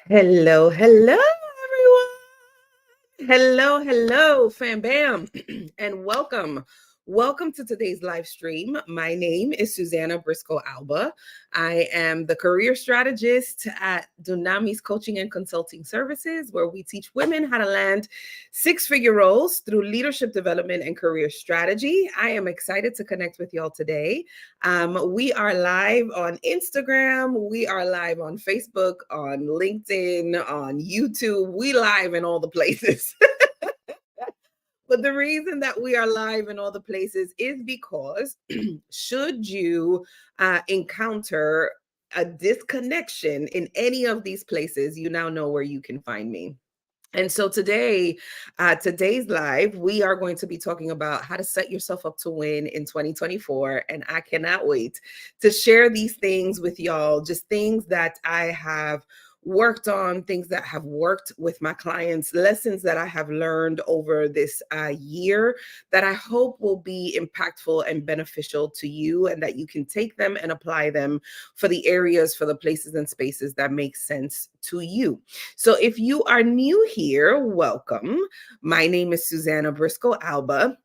Hello, hello, everyone. Hello, hello, fam bam, and welcome. Welcome to today's live stream. My name is Susanna Briscoe-Alba. I am the career strategist at Dunamis Coaching and Consulting Services, where we teach women how to land six-figure roles through leadership development and career strategy. I am excited to connect with y'all today. We are live on Instagram. We are live on Facebook, on LinkedIn, on YouTube. We live in all the places. But the reason that we are live in all the places is because should you encounter a disconnection in any of these places, you now know where you can find me. And so today's live, we are going to be talking about how to set yourself up to win in 2024. And I cannot wait to share these things with y'all, just things that I have worked on, things that have worked with my clients, lessons that I have learned over this year that I hope will be impactful and beneficial to you, and that you can take them and apply them for the areas, for the places and spaces that make sense to you. So if you are new here, welcome. My name is Susanna Briscoe-Alba.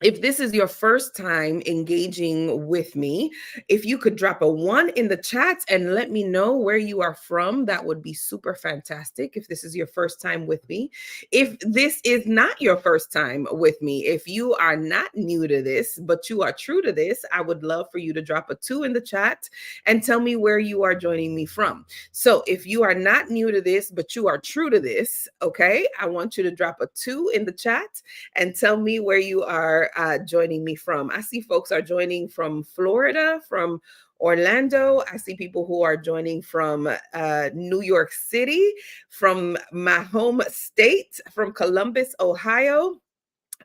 If this is your first time engaging with me, if you could drop a 1 in the chat and let me know where you are from, that would be super fantastic. If this is your first time with me, if this is not your first time with me, if you are not new to this, but you are true to this, I would love for you to drop a 2 in the chat and tell me where you are joining me from. So if you are not new to this, but you are true to this, okay, I want you to drop a 2 in the chat and tell me where you are joining me from. I see folks are joining from Florida, from Orlando. I see people who are joining from New York City, from my home state, from Columbus, Ohio,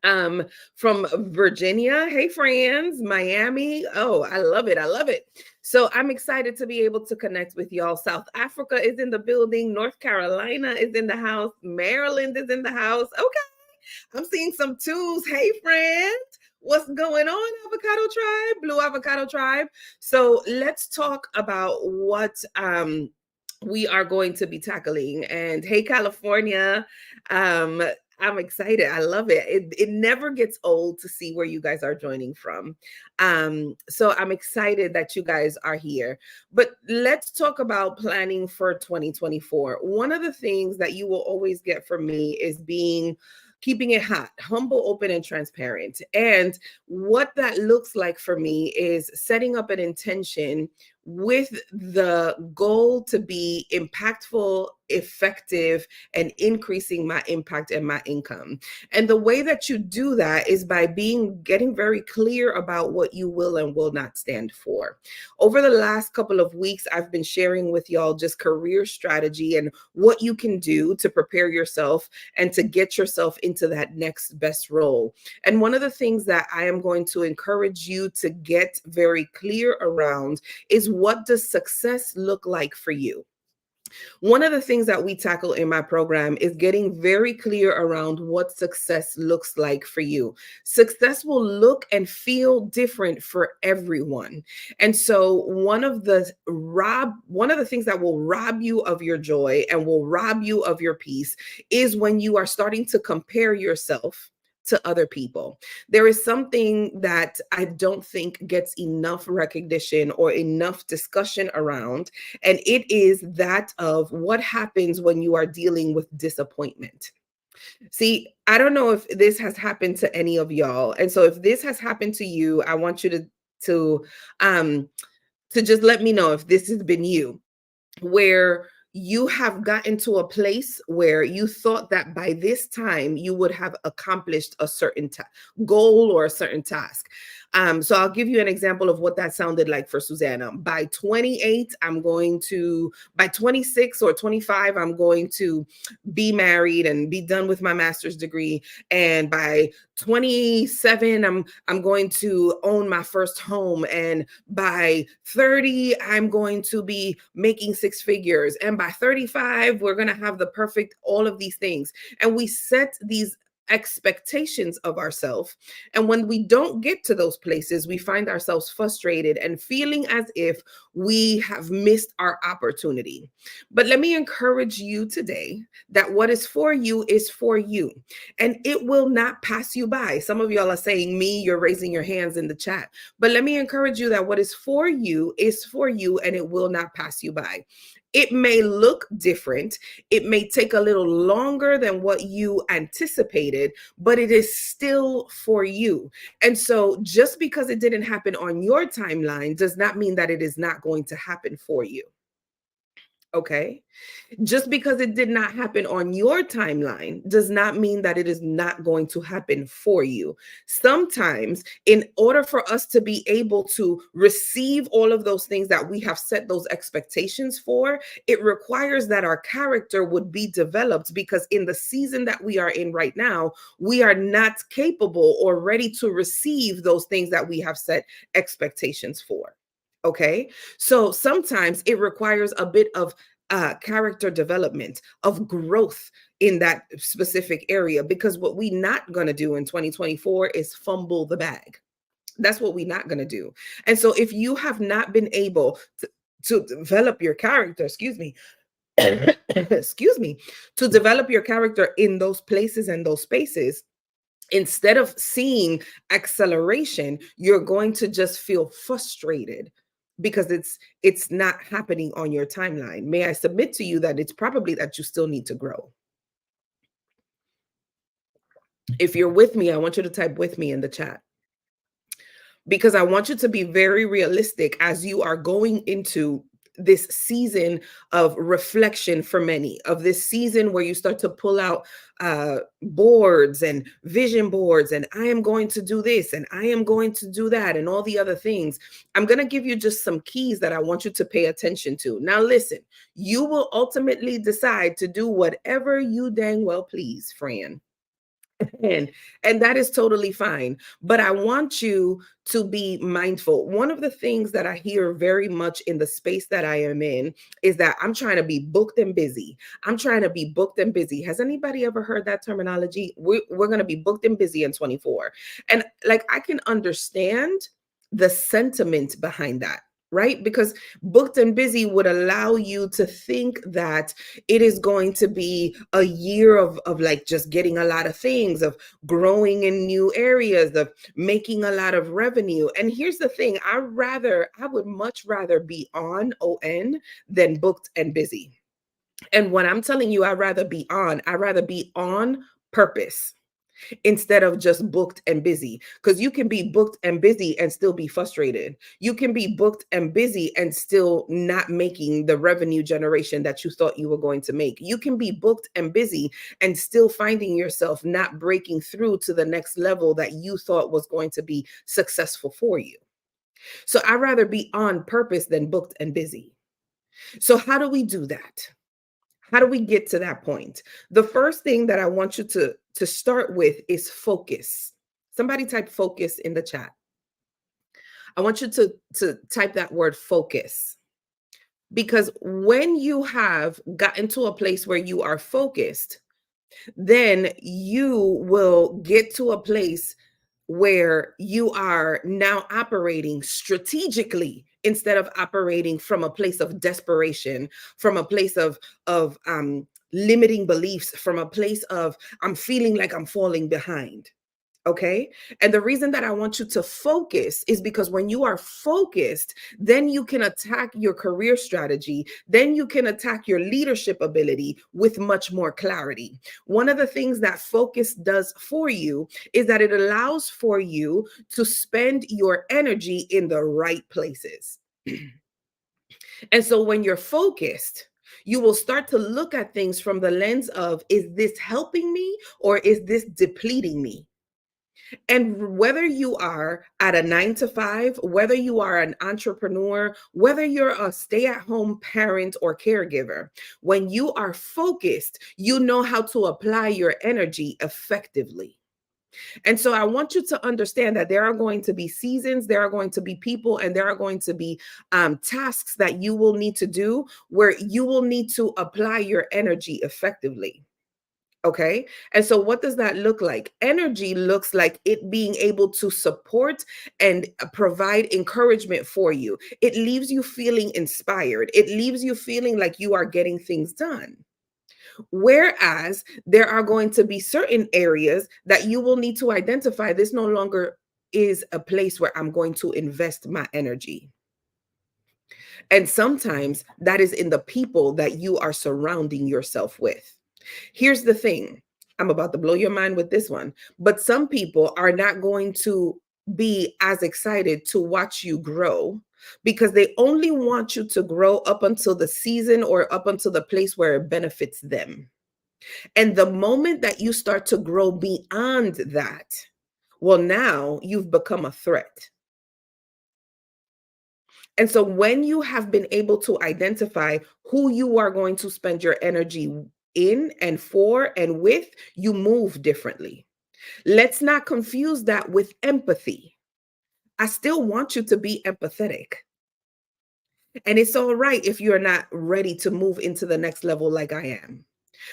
um from Virginia. Hey friends, Miami. Oh, I love it. I love it. So I'm excited to be able to connect with y'all. South Africa is in the building. North Carolina is in the house. Maryland is in the house. Okay, I'm seeing some twos. Hey, friend. What's going on, Avocado Tribe? Blue Avocado Tribe. So let's talk about what we are going to be tackling. And hey, California. Um, I'm excited. I love it. It never gets old to see where you guys are joining from. So I'm excited that you guys are here. But let's talk about planning for 2024. One of the things that you will always get from me is keeping it hot, humble, open, and transparent. And what that looks like for me is setting up an intention with the goal to be impactful, effective, and increasing my impact and my income. And the way that you do that is by getting very clear about what you will and will not stand for. Over the last couple of weeks, I've been sharing with y'all just career strategy and what you can do to prepare yourself and to get yourself into that next best role. And one of the things that I am going to encourage you to get very clear around is, what does success look like for you? One of the things that we tackle in my program is getting very clear around what success looks like for you. Success will look and feel different for everyone. And so one of the things that will rob you of your joy and will rob you of your peace is when you are starting to compare yourself to other people. There is something that I don't think gets enough recognition or enough discussion around, and it is that of what happens when you are dealing with disappointment. See, I don't know if this has happened to any of y'all. And so if this has happened to you, I want you to um to just let me know if this has been you, where you have gotten to a place where you thought that by this time you would have accomplished a certain goal or a certain task. So I'll give you an example of what that sounded like for Susanna. By 28, by 26 or 25, I'm going to be married and be done with my master's degree. And by 27, I'm going to own my first home. And by 30, I'm going to be making six figures. And by 35, we're going to have the perfect, all of these things. And we set these expectations of ourselves. And when we don't get to those places, we find ourselves frustrated and feeling as if we have missed our opportunity. But let me encourage you today that what is for you, and it will not pass you by. Some of y'all are saying me, you're raising your hands in the chat. But let me encourage you that what is for you, and it will not pass you by. It may look different. It may take a little longer than what you anticipated, but it is still for you. And so just because it didn't happen on your timeline does not mean that it is not going to happen for you. Okay. Just because it did not happen on your timeline does not mean that it is not going to happen for you. Sometimes, in order for us to be able to receive all of those things that we have set those expectations for, it requires that our character would be developed, because in the season that we are in right now, we are not capable or ready to receive those things that we have set expectations for. Okay. So sometimes it requires a bit of character development, of growth in that specific area, because what we not going to do in 2024 is fumble the bag. That's what we're not going to do. And so if you have not been able to develop your character, excuse me, excuse me, to develop your character in those places and those spaces, instead of seeing acceleration, you're going to just feel frustrated because it's not happening on your timeline. May I submit to you that it's probably that you still need to grow. If you're with me, I want you to type with me in the chat, because I want you to be very realistic as you are going into this season of reflection, for many of this season where you start to pull out boards and vision boards, and I am going to do this and I am going to do that and all the other things. I'm going to give you just some keys that I want you to pay attention to. Now listen, you will ultimately decide to do whatever you dang well please, Fran. And that is totally fine, but I want you to be mindful. One of the things that I hear very much in the space that I am in is that I'm trying to be booked and busy. I'm trying to be booked and busy. Has anybody ever heard that terminology? We're going to be booked and busy in 24. And like, I can understand the sentiment behind that, right? Because booked and busy would allow you to think that it is going to be a year of like just getting a lot of things, of growing in new areas, of making a lot of revenue. And here's the thing, I would much rather be on than booked and busy. And when I'm telling you I'd rather be on purpose instead of just booked and busy. Because you can be booked and busy and still be frustrated. You can be booked and busy and still not making the revenue generation that you thought you were going to make. You can be booked and busy and still finding yourself not breaking through to the next level that you thought was going to be successful for you. So I'd rather be on purpose than booked and busy. So how do we do that? How do we get to that point? The first thing that I want you to start with is focus. Somebody type focus in the chat. I want you to type that word focus, because when you have gotten to a place where you are focused, then you will get to a place where you are now operating strategically instead of operating from a place of desperation, from a place of limiting beliefs, from a place of I'm feeling like I'm falling behind. Okay. And the reason that I want you to focus is because when you are focused, then you can attack your career strategy. Then you can attack your leadership ability with much more clarity. One of the things that focus does for you is that it allows for you to spend your energy in the right places. And so when you're focused, you will start to look at things from the lens of, is this helping me or is this depleting me? And whether you are at a 9 to 5, whether you are an entrepreneur, whether you're a stay-at-home parent or caregiver, when you are focused, you know how to apply your energy effectively. And so I want you to understand that there are going to be seasons, there are going to be people, and there are going to be tasks that you will need to do where you will need to apply your energy effectively. Okay. And so, what does that look like? Energy looks like it being able to support and provide encouragement for you. It leaves you feeling inspired, it leaves you feeling like you are getting things done. Whereas there are going to be certain areas that you will need to identify this no longer is a place where I'm going to invest my energy. And sometimes that is in the people that you are surrounding yourself with. Here's the thing, I'm about to blow your mind with this one, but some people are not going to be as excited to watch you grow because they only want you to grow up until the season or up until the place where it benefits them. And the moment that you start to grow beyond that, well, now you've become a threat. And so when you have been able to identify who you are going to spend your energy in and for and with, you move differently. Let's not confuse that with empathy. I still want you to be empathetic. And it's all right if you're not ready to move into the next level like I am.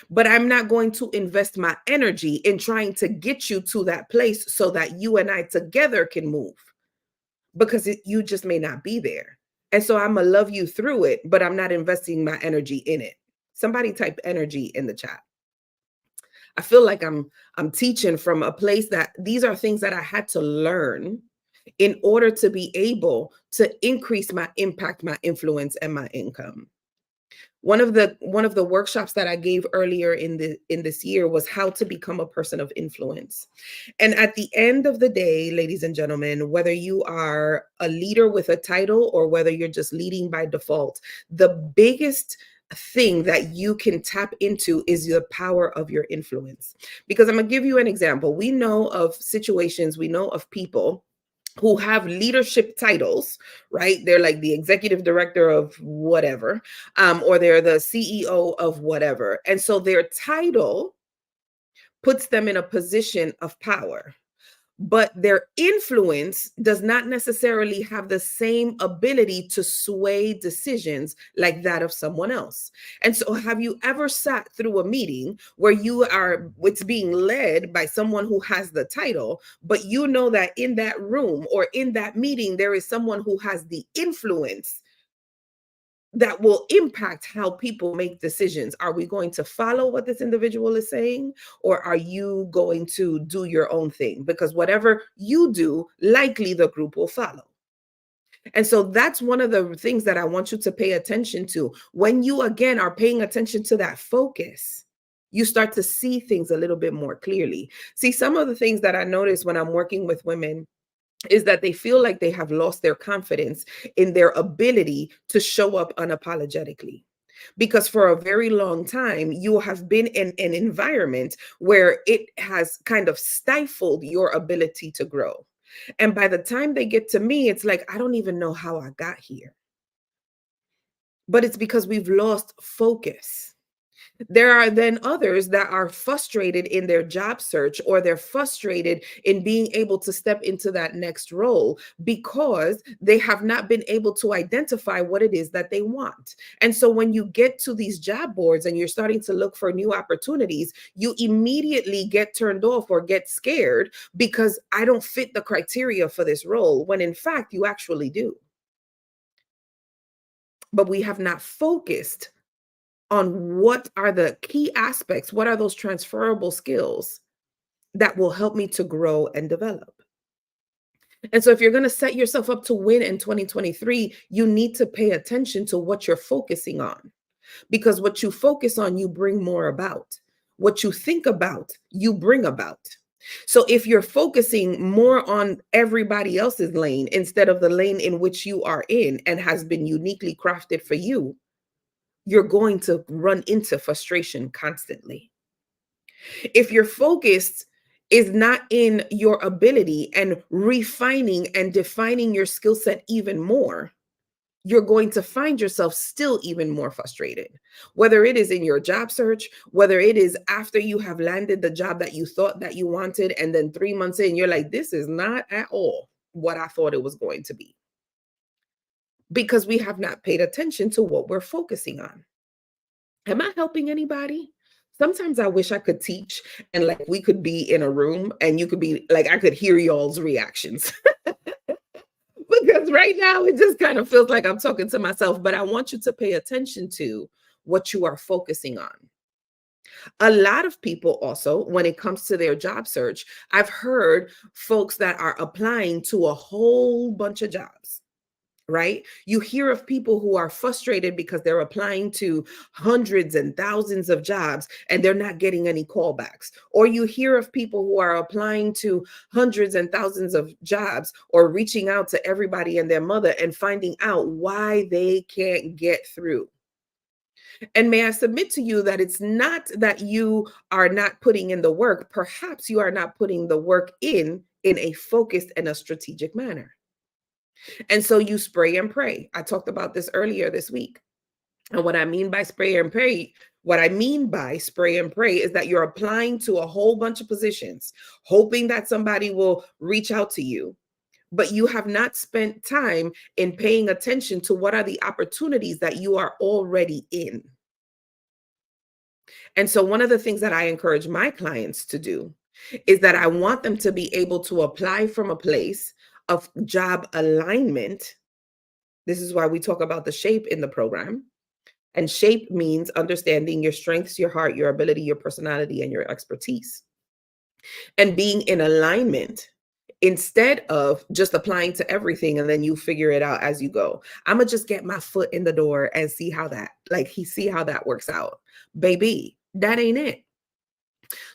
But I'm not going to invest my energy in trying to get you to that place so that you and I together can move because you just may not be there. And so I'm going to love you through it, but I'm not investing my energy in it. Somebody type energy in the chat. I feel like I'm teaching from a place that these are things that I had to learn in order to be able to increase my impact, my influence, and my income. One of the workshops that I gave earlier in this year was how to become a person of influence. And at the end of the day, ladies and gentlemen, whether you are a leader with a title or whether you're just leading by default, the biggest thing that you can tap into is the power of your influence. Because I'm going to give you an example. We know of situations, we know of people who have leadership titles, right? They're like the executive director of whatever, or they're the CEO of whatever. And so their title puts them in a position of power, but their influence does not necessarily have the same ability to sway decisions like that of someone else. And so have you ever sat through a meeting where it's being led by someone who has the title, but you know that in that room or in that meeting there is someone who has the influence that will impact how people make decisions? Are we going to follow what this individual is saying, or are you going to do your own thing? Because whatever you do, likely the group will follow. And so that's one of the things that I want you to pay attention to. When you again are paying attention to that focus, you start to see things a little bit more clearly. See, some of the things that I notice when I'm working with women is that they feel like they have lost their confidence in their ability to show up unapologetically. Because for a very long time, you have been in an environment where it has kind of stifled your ability to grow. And by the time they get to me, it's like, I don't even know how I got here. But it's because we've lost focus. There are then others that are frustrated in their job search, or they're frustrated in being able to step into that next role because they have not been able to identify what it is that they want. And so when you get to these job boards and you're starting to look for new opportunities, you immediately get turned off or get scared because I don't fit the criteria for this role, when in fact you actually do. But we have not focused on what are the key aspects, what are those transferable skills that will help me to grow and develop. And so if you're going to set yourself up to win in 2023, you need to pay attention to what you're focusing on, because what you focus on, you bring more about. What you think about, you bring about. So if you're focusing more on everybody else's lane instead of the lane in which you are in and has been uniquely crafted for you, you're going to run into frustration constantly. If your focus is not in your ability and refining and defining your skill set even more, you're going to find yourself still even more frustrated, whether it is in your job search, whether it is after you have landed the job that you thought that you wanted, and then 3 months in, you're like, this is not at all what I thought it was going to be, because we have not paid attention to what we're focusing on. Am I helping anybody? Sometimes I wish I could teach and like we could be in a room and you could be like, I could hear y'all's reactions. Because right now it just kind of feels like I'm talking to myself, but I want you to pay attention to what you are focusing on. A lot of people also, when it comes to their job search, I've heard folks that are applying to a whole bunch of jobs. Right? You hear of people who are frustrated because they're applying to hundreds and thousands of jobs and they're not getting any callbacks. Or you hear of people who are applying to hundreds and thousands of jobs or reaching out to everybody and their mother and finding out why they can't get through. And may I submit to you that it's not that you are not putting in the work. Perhaps you are not putting the work in a focused and a strategic manner. And so you spray and pray. I talked about this earlier this week. And what I mean by spray and pray, what I mean by spray and pray is that you're applying to a whole bunch of positions, hoping that somebody will reach out to you. But you have not spent time in paying attention to what are the opportunities that you are already in. And so, one of the things that I encourage my clients to do is that I want them to be able to apply from a place of job alignment. This is why we talk about the shape in the program. And shape means understanding your strengths, your heart, your ability, your personality, and your expertise. And being in alignment instead of just applying to everything and then you figure it out as you go. I'm gonna just get my foot in the door and see how that, see how that works out. Baby, that ain't it.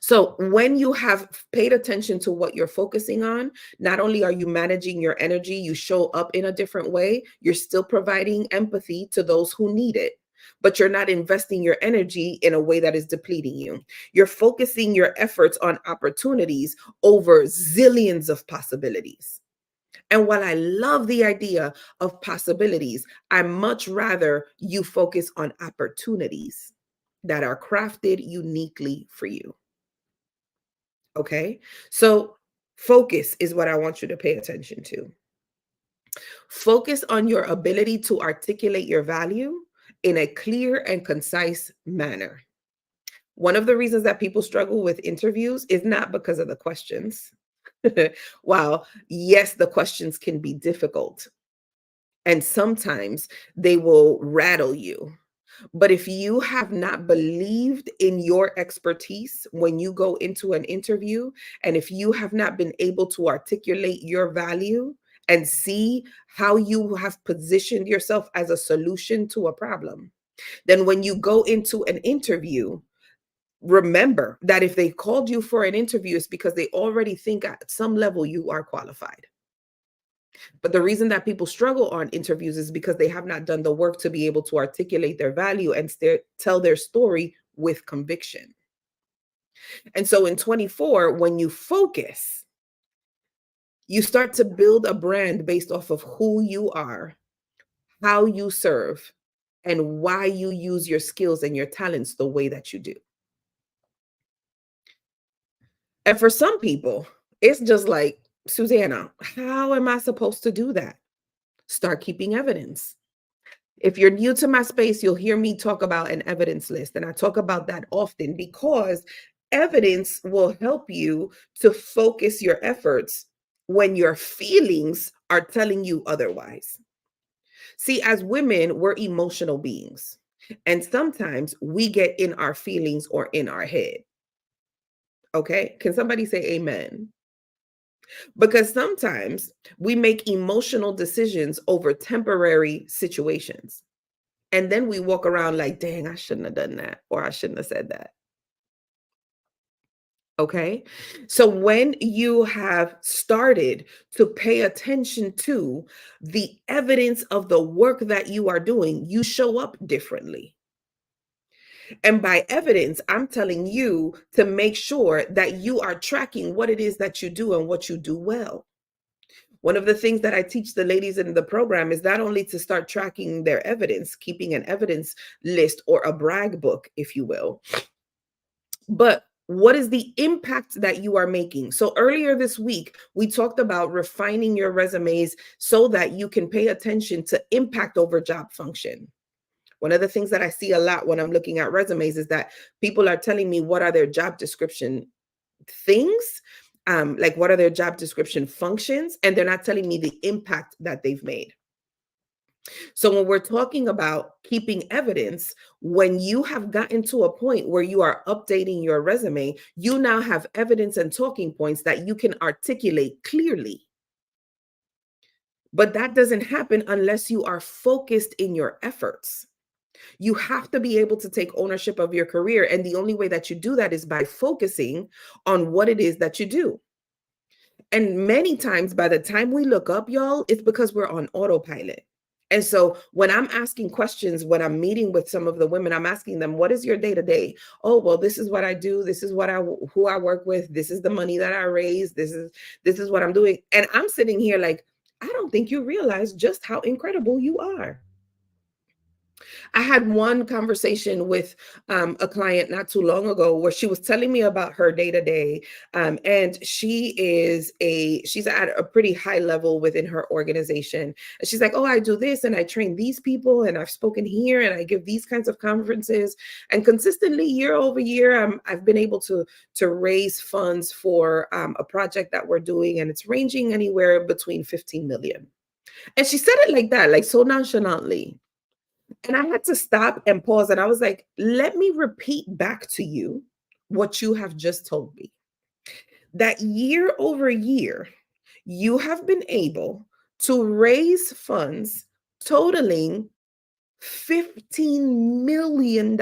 So when you have paid attention to what you're focusing on, not only are you managing your energy, you show up in a different way, you're still providing empathy to those who need it. But you're not investing your energy in a way that is depleting you. You're focusing your efforts on opportunities over zillions of possibilities. And while I love the idea of possibilities, I much rather you focus on opportunities that are crafted uniquely for you. Okay. So focus is what I want you to pay attention to. Focus on your ability to articulate your value in a clear and concise manner. One of the reasons that people struggle with interviews is not because of the questions. While, yes, the questions can be difficult and sometimes they will rattle you. But if you have not believed in your expertise when you go into an interview, and if you have not been able to articulate your value and see how you have positioned yourself as a solution to a problem, then when you go into an interview, remember that if they called you for an interview, it's because they already think at some level you are qualified. But the reason that people struggle on interviews is because they have not done the work to be able to articulate their value and tell their story with conviction. And so in 24, when you focus, you start to build a brand based off of who you are, how you serve, and why you use your skills and your talents the way that you do. And for some people, it's just like, Susanna, how am I supposed to do that? Start keeping evidence. If you're new to my space, you'll hear me talk about an evidence list. And I talk about that often because evidence will help you to focus your efforts when your feelings are telling you otherwise. See, as women, we're emotional beings. And sometimes we get in our feelings or in our head. Okay. Can somebody say amen? Because sometimes we make emotional decisions over temporary situations. And then we walk around like, dang, I shouldn't have done that, or I shouldn't have said that. Okay. So when you have started to pay attention to the evidence of the work that you are doing, you show up differently. And by evidence, I'm telling you to make sure that you are tracking what it is that you do and what you do well. One of the things that I teach the ladies in the program is not only to start tracking their evidence, keeping an evidence list or a brag book, if you will, but what is the impact that you are making? So earlier this week, we talked about refining your resumes so that you can pay attention to impact over job function. One of the things that I see a lot when I'm looking at resumes is that people are telling me what are their job description things, like what are their job description functions, and they're not telling me the impact that they've made. So when we're talking about keeping evidence, when you have gotten to a point where you are updating your resume, you now have evidence and talking points that you can articulate clearly. But that doesn't happen unless you are focused in your efforts. You have to be able to take ownership of your career. And the only way that you do that is by focusing on what it is that you do. And many times, by the time we look up, y'all, it's because we're on autopilot. And so when I'm asking questions, when I'm meeting with some of the women, I'm asking them, what is your day to day? Oh, well, this is what I do. This is who I work with. This is the money that I raise. This is what I'm doing. And I'm sitting here like, I don't think you realize just how incredible you are. I had one conversation with a client not too long ago where she was telling me about her day to day, and she's at a pretty high level within her organization. And she's like, "Oh, I do this, and I train these people, and I've spoken here, and I give these kinds of conferences, and consistently year over year, I've been able to raise funds for a project that we're doing, and it's ranging anywhere between 15 million." And she said it like that, like so nonchalantly. And I had to stop and pause. And I was like, let me repeat back to you what you have just told me. That year over year, you have been able to raise funds totaling $15 million.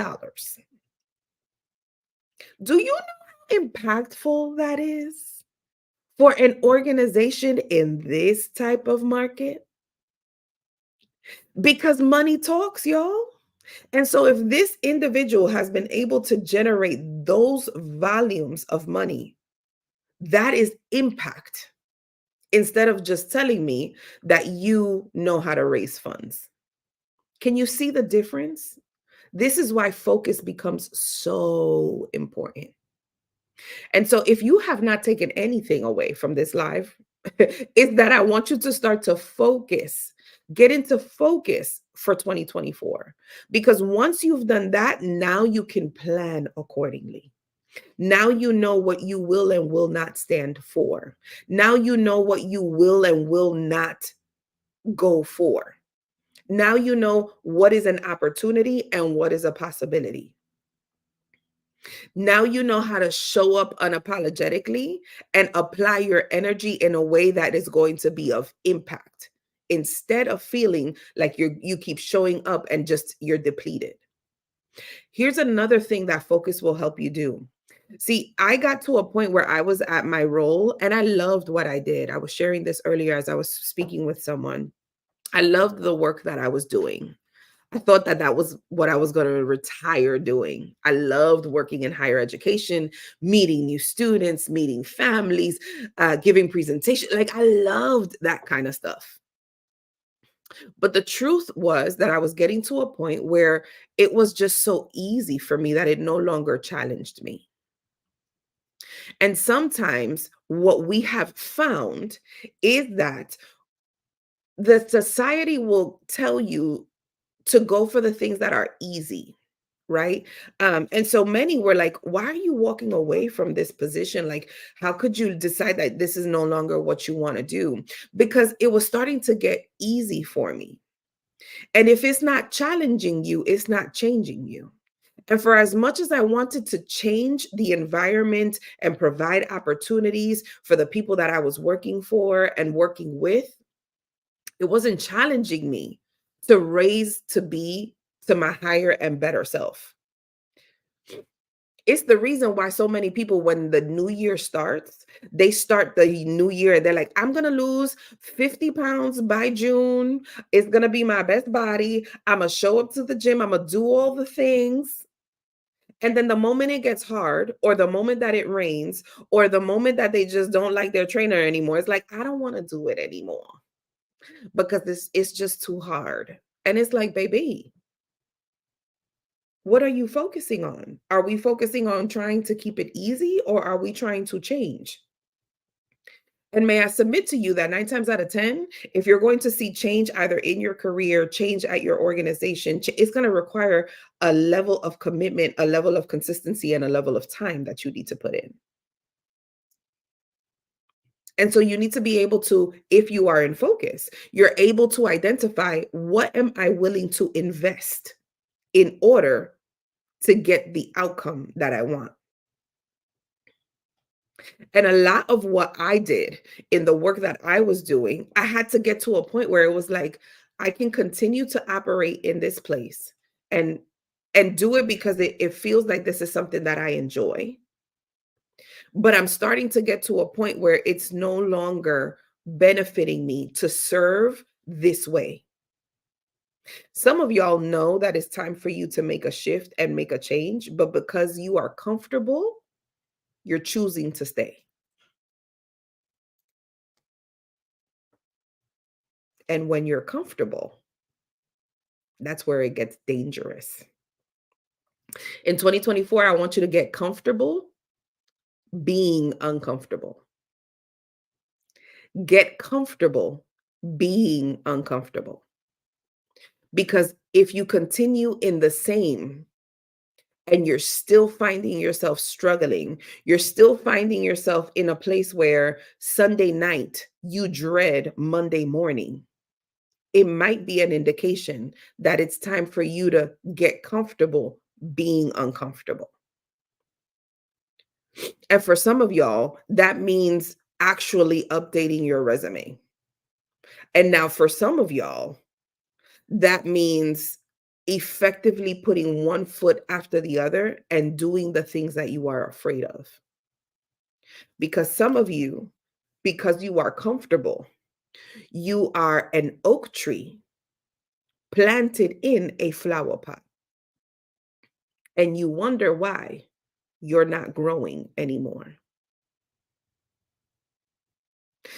Do you know how impactful that is for an organization in this type of market? Because money talks, y'all. And so, if this individual has been able to generate those volumes of money, that is impact instead of just telling me that you know how to raise funds. Can you see the difference? This is why focus becomes so important. And so, if you have not taken anything away from this live, is that I want you to start to focus, get into focus for 2024. Because once you've done that, now you can plan accordingly. Now you know what you will and will not stand for. Now you know what you will and will not go for. Now you know what is an opportunity and what is a possibility. Now you know how to show up unapologetically and apply your energy in a way that is going to be of impact instead of feeling like you keep showing up and just you're depleted. Here's another thing that focus will help you do. See, I got to a point where I was at my role and I loved what I did. I was sharing this earlier as I was speaking with someone. I loved the work that I was doing. I thought that that was what I was going to retire doing. I loved working in higher education, meeting new students, meeting families, giving presentations. Like I loved that kind of stuff. But the truth was that I was getting to a point where it was just so easy for me that it no longer challenged me. And sometimes what we have found is that the society will tell you to go for the things that are easy, right? And so many were like, why are you walking away from this position? Like, how could you decide that this is no longer what you want to do? Because it was starting to get easy for me. And if it's not challenging you, it's not changing you. And for as much as I wanted to change the environment and provide opportunities for the people that I was working for and working with, it wasn't challenging me to raise to be to my higher and better self. It's the reason why so many people, when the new year starts, they start the new year and they're like, I'm going to lose 50 pounds by June. It's going to be my best body. I'm going to show up to the gym. I'm going to do all the things. And then the moment it gets hard, or the moment that it rains, or the moment that they just don't like their trainer anymore, it's like, I don't want to do it anymore because it's just too hard. And it's like, baby, what are you focusing on? Are we focusing on trying to keep it easy or are we trying to change? And may I submit to you that 9 times out of 10, if you're going to see change either in your career, change at your organization, it's going to require a level of commitment, a level of consistency, and a level of time that you need to put in. And so you need to be able to, if you are in focus, you're able to identify what am I willing to invest in order to get the outcome that I want. And a lot of what I did in the work that I was doing, I had to get to a point where it was like, I can continue to operate in this place and do it because it feels like this is something that I enjoy. But I'm starting to get to a point where it's no longer benefiting me to serve this way. Some of y'all know that it's time for you to make a shift and make a change, but because you are comfortable, you're choosing to stay. And when you're comfortable, that's where it gets dangerous. In 2024, I want you to get comfortable being uncomfortable. Get comfortable being uncomfortable. Because if you continue in the same and you're still finding yourself struggling, you're still finding yourself in a place where Sunday night you dread Monday morning, it might be an indication that it's time for you to get comfortable being uncomfortable. And for some of y'all, that means actually updating your resume. And now for some of y'all, that means effectively putting one foot after the other and doing the things that you are afraid of. Because some of you, because you are comfortable, you are an oak tree planted in a flower pot. And you wonder why you're not growing anymore.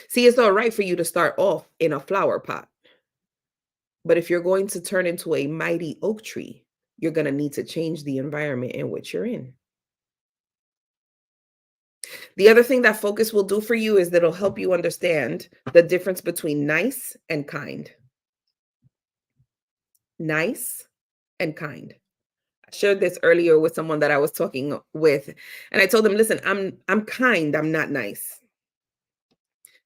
See, it's all right for you to start off in a flower pot. But if you're going to turn into a mighty oak tree, you're going to need to change the environment in which you're in. The other thing that focus will do for you is that it'll help you understand the difference between nice and kind. Nice and kind. I shared this earlier with someone that I was talking with, and I told them, "Listen, I'm kind, I'm not nice."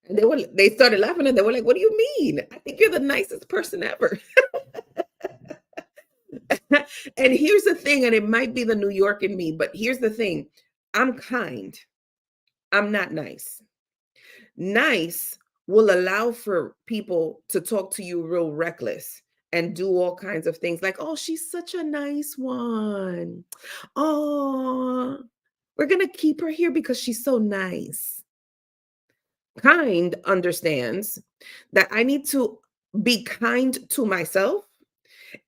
And they started laughing and they were like, "What do you mean? I think you're the nicest person ever." And here's the thing, and it might be the New York in me, but here's the thing. I'm kind. I'm not nice. Nice will allow for people to talk to you real reckless and do all kinds of things like, "Oh, she's such a nice one. Oh, we're going to keep her here because she's so nice." Kind understands that I need to be kind to myself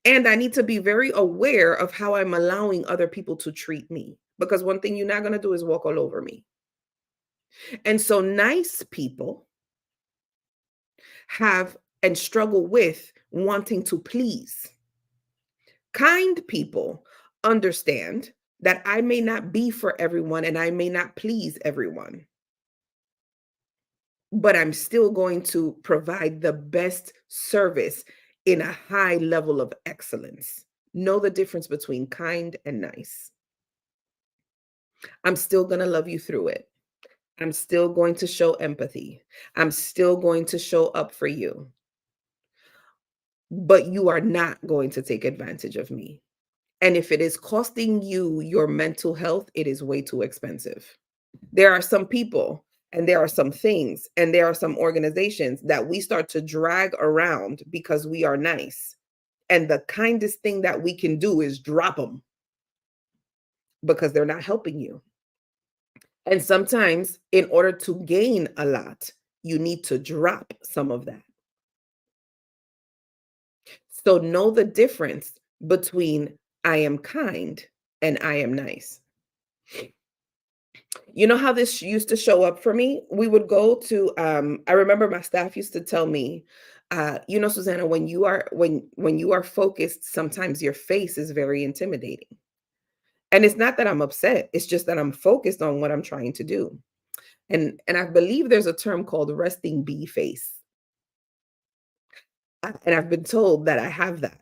and I need to be very aware of how I'm allowing other people to treat me. Because one thing you're not going to do is walk all over me. And so nice people have and struggle with wanting to please. Kind people understand that I may not be for everyone and I may not please everyone, but I'm still going to provide the best service in a high level of excellence. Know the difference between kind and nice. I'm still going to love you through it. I'm still going to show empathy. I'm still going to show up for you. But you are not going to take advantage of me. And if it is costing you your mental health, it is way too expensive. There are some people and there are some things and there are some organizations that we start to drag around because we are nice. And the kindest thing that we can do is drop them because they're not helping you. And sometimes, in order to gain a lot, you need to drop some of that. So, know the difference between I am kind and I am nice. You know how this used to show up for me? We would go to I remember my staff used to tell me, Susanna, when you are focused, sometimes your face is very intimidating. And it's not that I'm upset, it's just that I'm focused on what I'm trying to do. And I believe there's a term called resting bee face. And I've been told that I have that.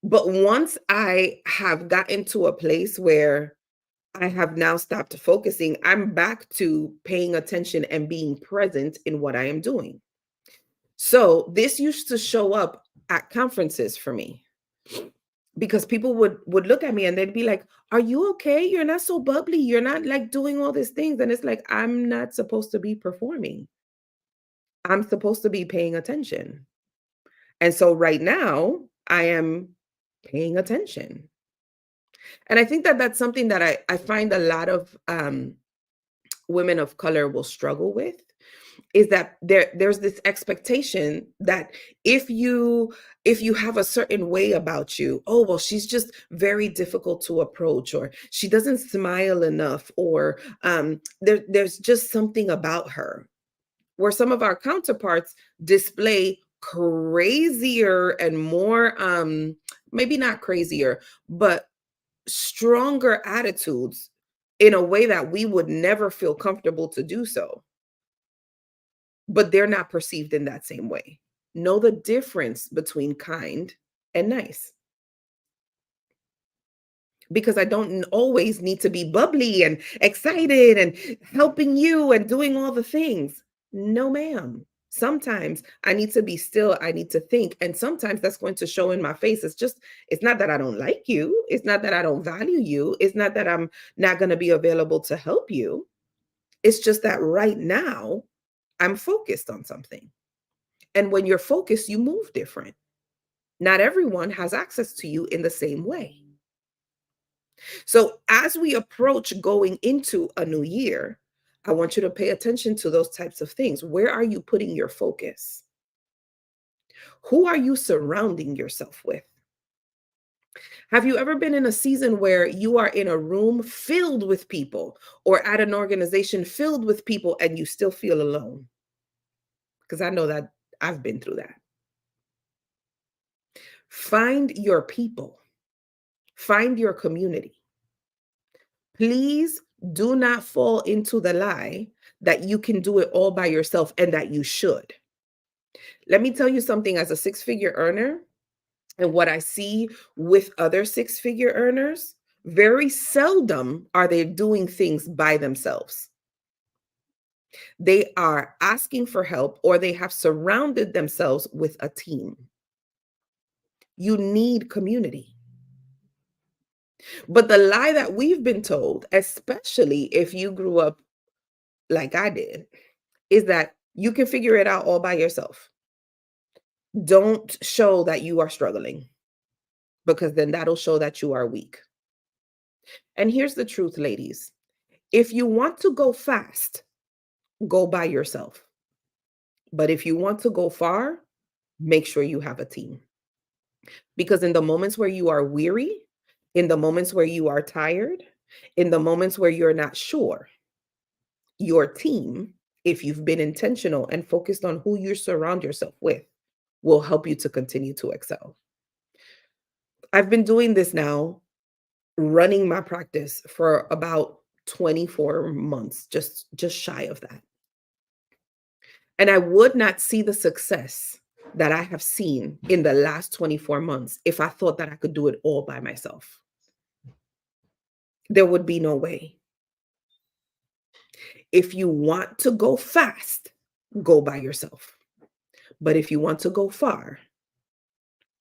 But once I have gotten to a place where I have now stopped focusing, I'm back to paying attention and being present in what I am doing. So this used to show up at conferences for me because people would look at me and they'd be like, "Are you okay? You're not so bubbly. You're not like doing all these things." And it's like, I'm not supposed to be performing. I'm supposed to be paying attention. And so right now, I am paying attention. And I think that that's something that I find a lot of women of color will struggle with, is that there's this expectation that if you if you have a certain way about you, oh well, she's just very difficult to approach, or she doesn't smile enough, or there's just something about her, where some of our counterparts display crazier and more maybe not crazier, but stronger attitudes in a way that we would never feel comfortable to do so, but they're not perceived in that same way. Know the difference between kind and nice, because I don't always need to be bubbly and excited and helping you and doing all the things. No, ma'am. Sometimes I need to be still. I need to think. And sometimes that's going to show in my face. It's not that I don't like you. It's not that I don't value you. It's not that I'm not going to be available to help you. It's just that right now I'm focused on something. And when you're focused, you move different. Not everyone has access to you in the same way. So, as we approach going into a new year, I want you to pay attention to those types of things. Where are you putting your focus? Who are you surrounding yourself with? Have you ever been in a season where you are in a room filled with people, or at an organization filled with people, and you still feel alone? Because I know that I've been through that. Find your people, find your community. Please do not fall into the lie that you can do it all by yourself and that you should. Let me tell you something, as a six-figure earner, and what I see with other six-figure earners, very seldom are they doing things by themselves. They are asking for help, or they have surrounded themselves with a team. You need community. But the lie that we've been told, especially if you grew up like I did, is that you can figure it out all by yourself. Don't show that you are struggling, because then that'll show that you are weak. And here's the truth, ladies. If you want to go fast, go by yourself. But if you want to go far, make sure you have a team. Because in the moments where you are weary, in the moments where you are tired, in the moments where you're not sure, your team, if you've been intentional and focused on who you surround yourself with, will help you to continue to excel. I've been doing this now, running my practice for about 24 months, just shy of that. And I would not see the success that I have seen in the last 24 months if I thought that I could do it all by myself. There would be no way. If you want to go fast, go by yourself. But if you want to go far,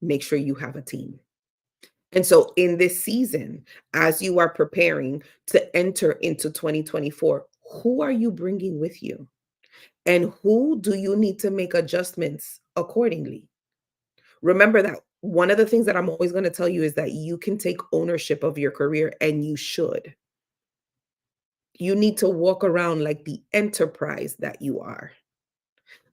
make sure you have a team. And so in this season, as you are preparing to enter into 2024, who are you bringing with you? And who do you need to make adjustments accordingly? Remember that one of the things that I'm always going to tell you is that you can take ownership of your career, and you should. You need to walk around like the enterprise that you are.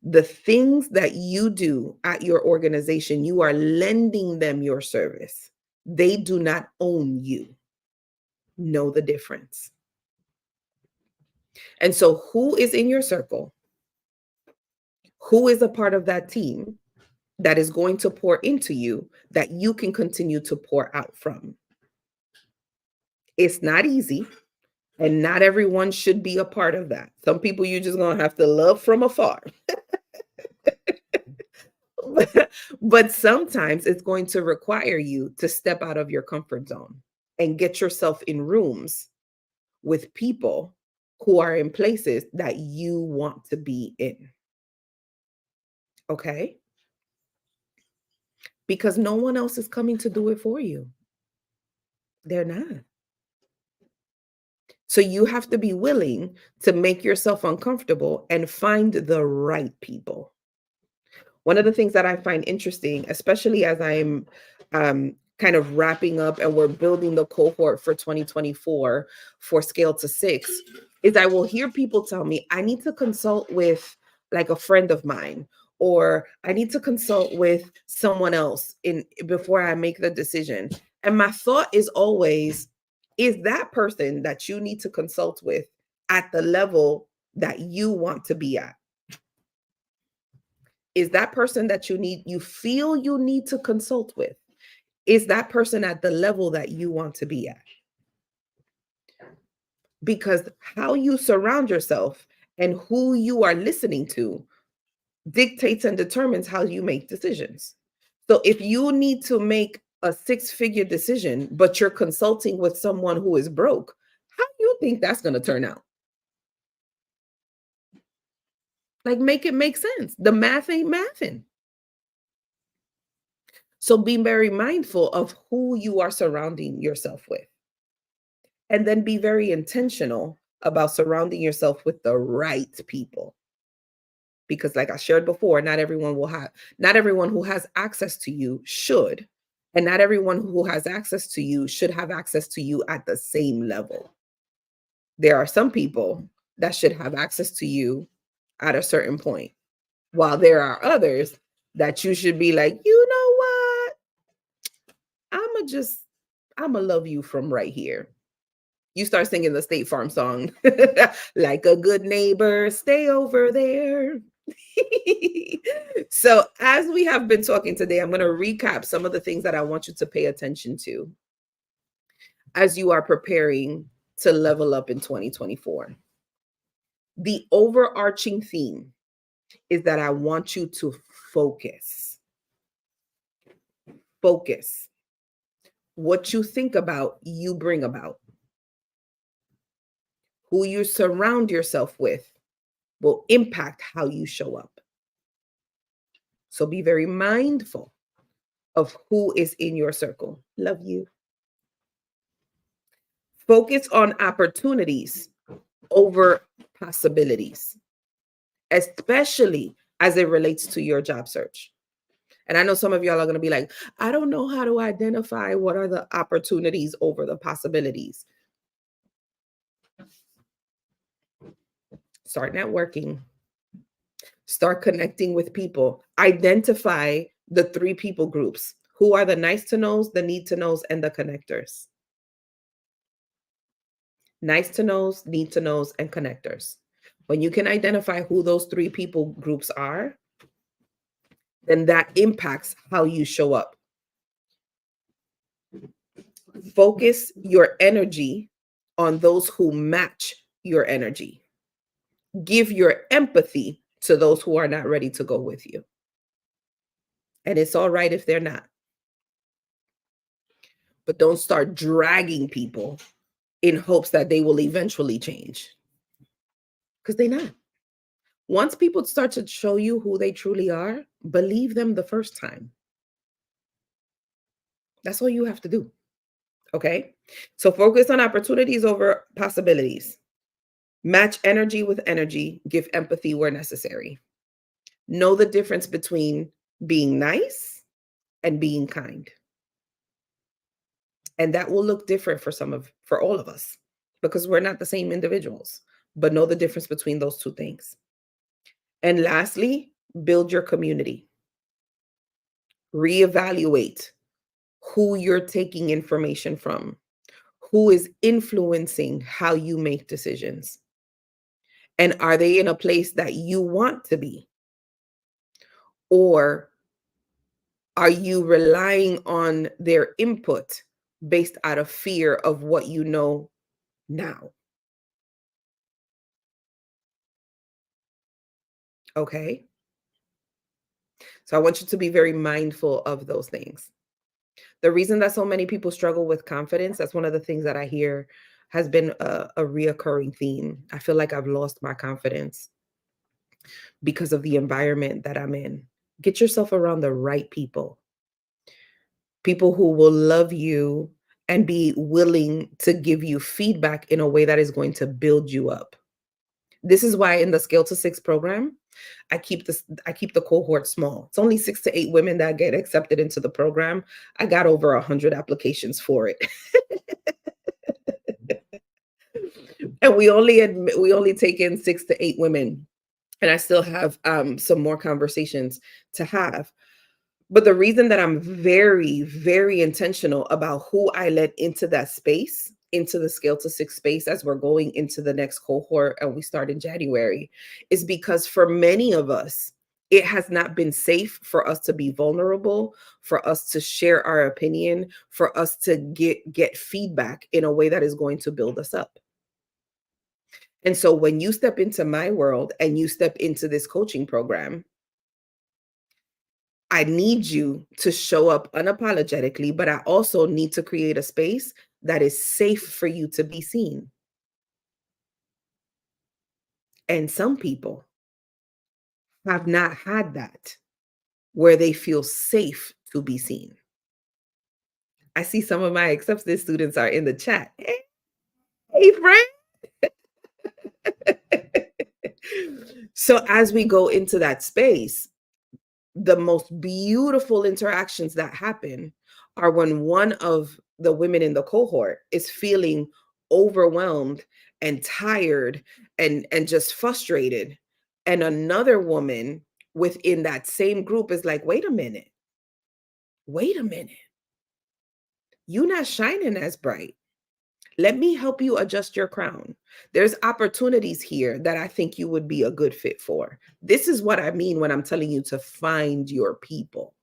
The things that you do at your organization, you are lending them your service. They do not own you. Know the difference. And so, who is in your circle? Who is a part of that team that is going to pour into you that you can continue to pour out from? It's not easy. And not everyone should be a part of that. Some people you just gonna have to love from afar. But sometimes it's going to require you to step out of your comfort zone and get yourself in rooms with people who are in places that you want to be in. Okay? Because no one else is coming to do it for you. They're not. So you have to be willing to make yourself uncomfortable and find the right people. One of the things that I find interesting, especially as I'm kind of wrapping up and we're building the cohort for 2024 for Scale to Six, is I will hear people tell me, I need to consult with like a friend of mine, or I need to consult with someone else in before I make the decision. And my thought is always, is that person that you need to consult with at the level that you want to be at? Is that person that you feel you need to consult with? Is that person at the level that you want to be at? Because how you surround yourself and who you are listening to dictates and determines how you make decisions. So if you need to make a six-figure decision, but you're consulting with someone who is broke, how do you think that's going to turn out? Like, make it make sense. The math ain't mathing. So be very mindful of who you are surrounding yourself with. And then be very intentional about surrounding yourself with the right people. Because like I shared before, not everyone who has access to you should. And not everyone who has access to you should have access to you at the same level. There are some people that should have access to you at a certain point, while there are others that you should be like, you know what? I'ma love you from right here. You start singing the State Farm song, like a good neighbor, stay over there. So, as we have been talking today, I'm going to recap some of the things that I want you to pay attention to as you are preparing to level up in 2024. The overarching theme is that I want you to focus. Focus. What you think about, you bring about. Who you surround yourself with will impact how you show up. So be very mindful of who is in your circle. Love you. Focus on opportunities over possibilities, especially as it relates to your job search. And I know some of y'all are going to be like, I don't know how to identify what are the opportunities over the possibilities. Start networking. Start connecting with people. Identify the three people groups. Who are the nice to knows, the need to knows, and the connectors? Nice to knows, need to knows, and connectors. When you can identify who those three people groups are, then that impacts how you show up. Focus your energy on those who match your energy. Give your empathy to those who are not ready to go with you. And it's all right if they're not. But don't start dragging people in hopes that they will eventually change. Because they're not. Once people start to show you who they truly are, believe them the first time. That's all you have to do. Okay? So focus on opportunities over possibilities. Match energy with energy. Give empathy where necessary. Know the difference between being nice and being kind. And that will look different for all of us because we're not the same individuals. But know the difference between those two things. And lastly, build your community. Reevaluate who you're taking information from, who is influencing how you make decisions. And are they in a place that you want to be? Or are you relying on their input based out of fear of what you know now? Okay. So I want you to be very mindful of those things. The reason that so many people struggle with confidence, that's one of the things that I hear has been a reoccurring theme. I feel like I've lost my confidence because of the environment that I'm in. Get yourself around the right people, people who will love you and be willing to give you feedback in a way that is going to build you up. This is why in the Scale to Six program, I keep the cohort small. It's only 6 to 8 women that get accepted into the program. I got over 100 applications for it. And we only take in 6 to 8 women. And I still have some more conversations to have. But the reason that I'm very, very intentional about who I let into that space, into the Scale to Six space as we're going into the next cohort and we start in January, is because for many of us, it has not been safe for us to be vulnerable, for us to share our opinion, for us to get feedback in a way that is going to build us up. And so when you step into my world and you step into this coaching program, I need you to show up unapologetically, but I also need to create a space that is safe for you to be seen. And some people have not had that where they feel safe to be seen. I see some of my acceptance students are in the chat. Hey, friend. So as we go into that space, the most beautiful interactions that happen are when one of the women in the cohort is feeling overwhelmed and tired and just frustrated, and another woman within that same group is like, wait a minute, you're not shining as bright. Let me help you adjust your crown. There's opportunities here that I think you would be a good fit for. This is what I mean when I'm telling you to find your people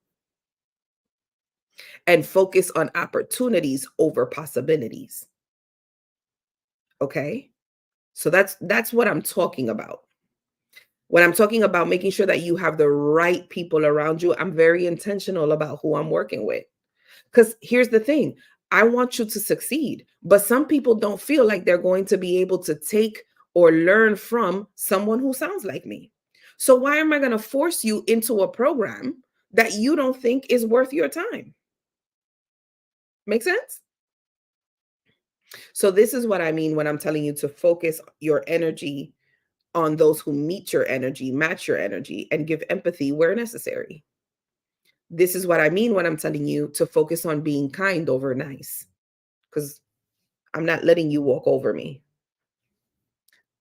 and focus on opportunities over possibilities. Okay? So that's what I'm talking about. When I'm talking about making sure that you have the right people around you, I'm very intentional about who I'm working with. Cuz here's the thing, I want you to succeed, but some people don't feel like they're going to be able to take or learn from someone who sounds like me. So why am I going to force you into a program that you don't think is worth your time? Make sense? So this is what I mean when I'm telling you to focus your energy on those who meet your energy, match your energy, and give empathy where necessary. This is what I mean when I'm telling you to focus on being kind over nice, because I'm not letting you walk over me.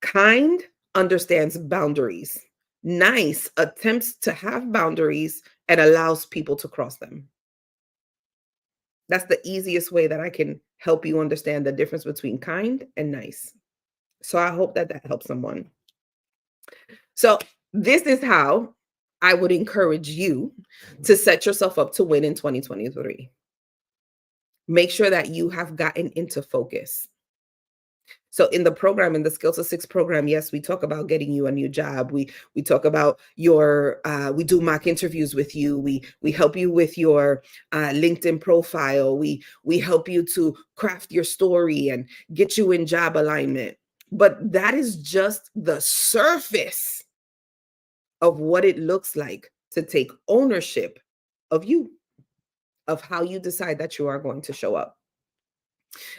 Kind understands boundaries. Nice attempts to have boundaries and allows people to cross them. That's the easiest way that I can help you understand the difference between kind and nice. So I hope that that helps someone. So this is how I would encourage you to set yourself up to win in 2023. Make sure that you have gotten into focus. So in the program, in the Skill to Six program, yes, we talk about getting you a new job. We talk about your we do mock interviews with you. We help you with your LinkedIn profile. We help you to craft your story and get you in job alignment. But that is just the surface of what it looks like to take ownership of you, of how you decide that you are going to show up.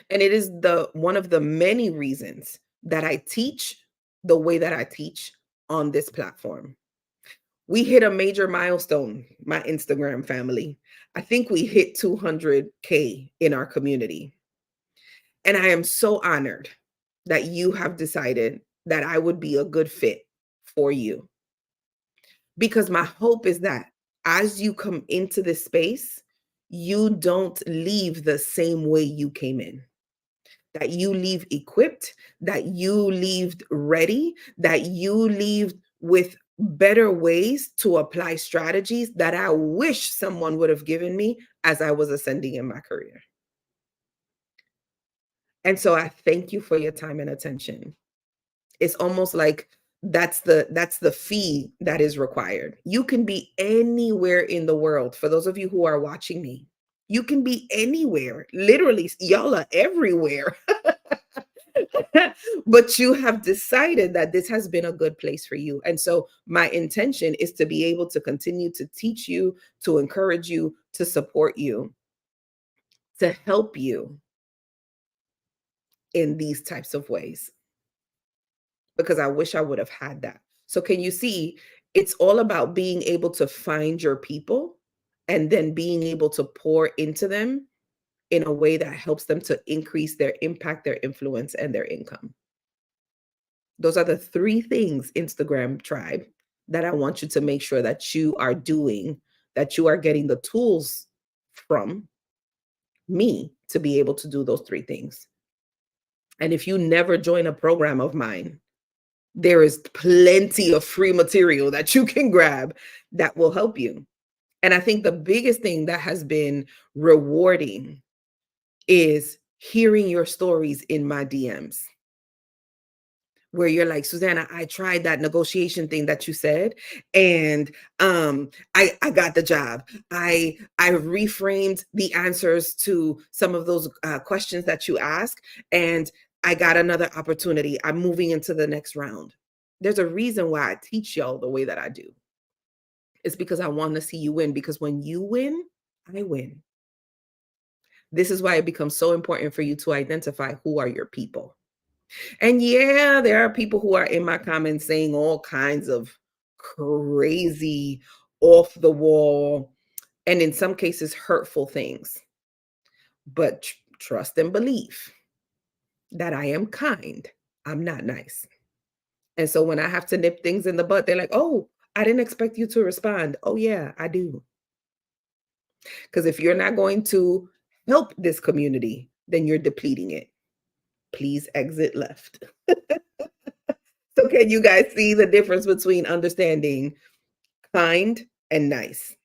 And it is the one of the many reasons that I teach the way that I teach on this platform. We hit a major milestone, my Instagram family. I think we hit 200K in our community. And I am so honored that you have decided that I would be a good fit for you. Because my hope is that as you come into this space, you don't leave the same way you came in, that you leave equipped, that you leave ready, that you leave with better ways to apply strategies that I wish someone would have given me as I was ascending in my career. And so I thank you for your time and attention. It's almost like That's the fee that is required. You can be anywhere in the world. For those of you who are watching me, you can be anywhere. Literally, y'all are everywhere. But you have decided that this has been a good place for you. And so my intention is to be able to continue to teach you, to encourage you, to support you, to help you in these types of ways, because I wish I would have had that. So can you see, it's all about being able to find your people and then being able to pour into them in a way that helps them to increase their impact, their influence, and their income. Those are the three things, Instagram tribe, that I want you to make sure that you are doing, that you are getting the tools from me to be able to do those three things. And if you never join a program of mine, there is plenty of free material that you can grab that will help you. And I think the biggest thing that has been rewarding is hearing your stories in my DMs, where you're like, Susanna, I tried that negotiation thing that you said, and I got the job. I reframed the answers to some of those questions that you ask, and I got another opportunity. I'm moving into the next round. There's a reason why I teach y'all the way that I do. It's because I want to see you win, because when you win, I win. This is why it becomes so important for you to identify who are your people. And yeah, there are people who are in my comments saying all kinds of crazy, off the wall, and in some cases, hurtful things. But trust and believe that I am kind. I'm not nice. And so when I have to nip things in the bud, they're like, oh, I didn't expect you to respond. Oh, yeah, I do. Because if you're not going to help this community, then you're depleting it. Please exit left. So can you guys see the difference between understanding kind and nice?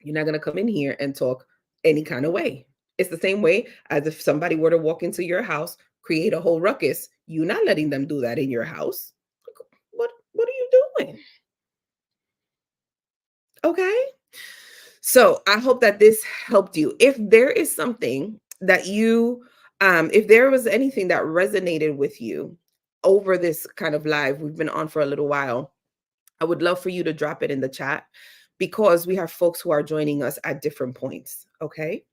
You're not going to come in here and talk any kind of way. It's the same way as if somebody were to walk into your house, create a whole ruckus. You're not letting them do that in your house. What are you doing? Okay. So I hope that this helped you. If there is something that if there was anything that resonated with you over this kind of live, we've been on for a little while, I would love for you to drop it in the chat, because we have folks who are joining us at different points. Okay.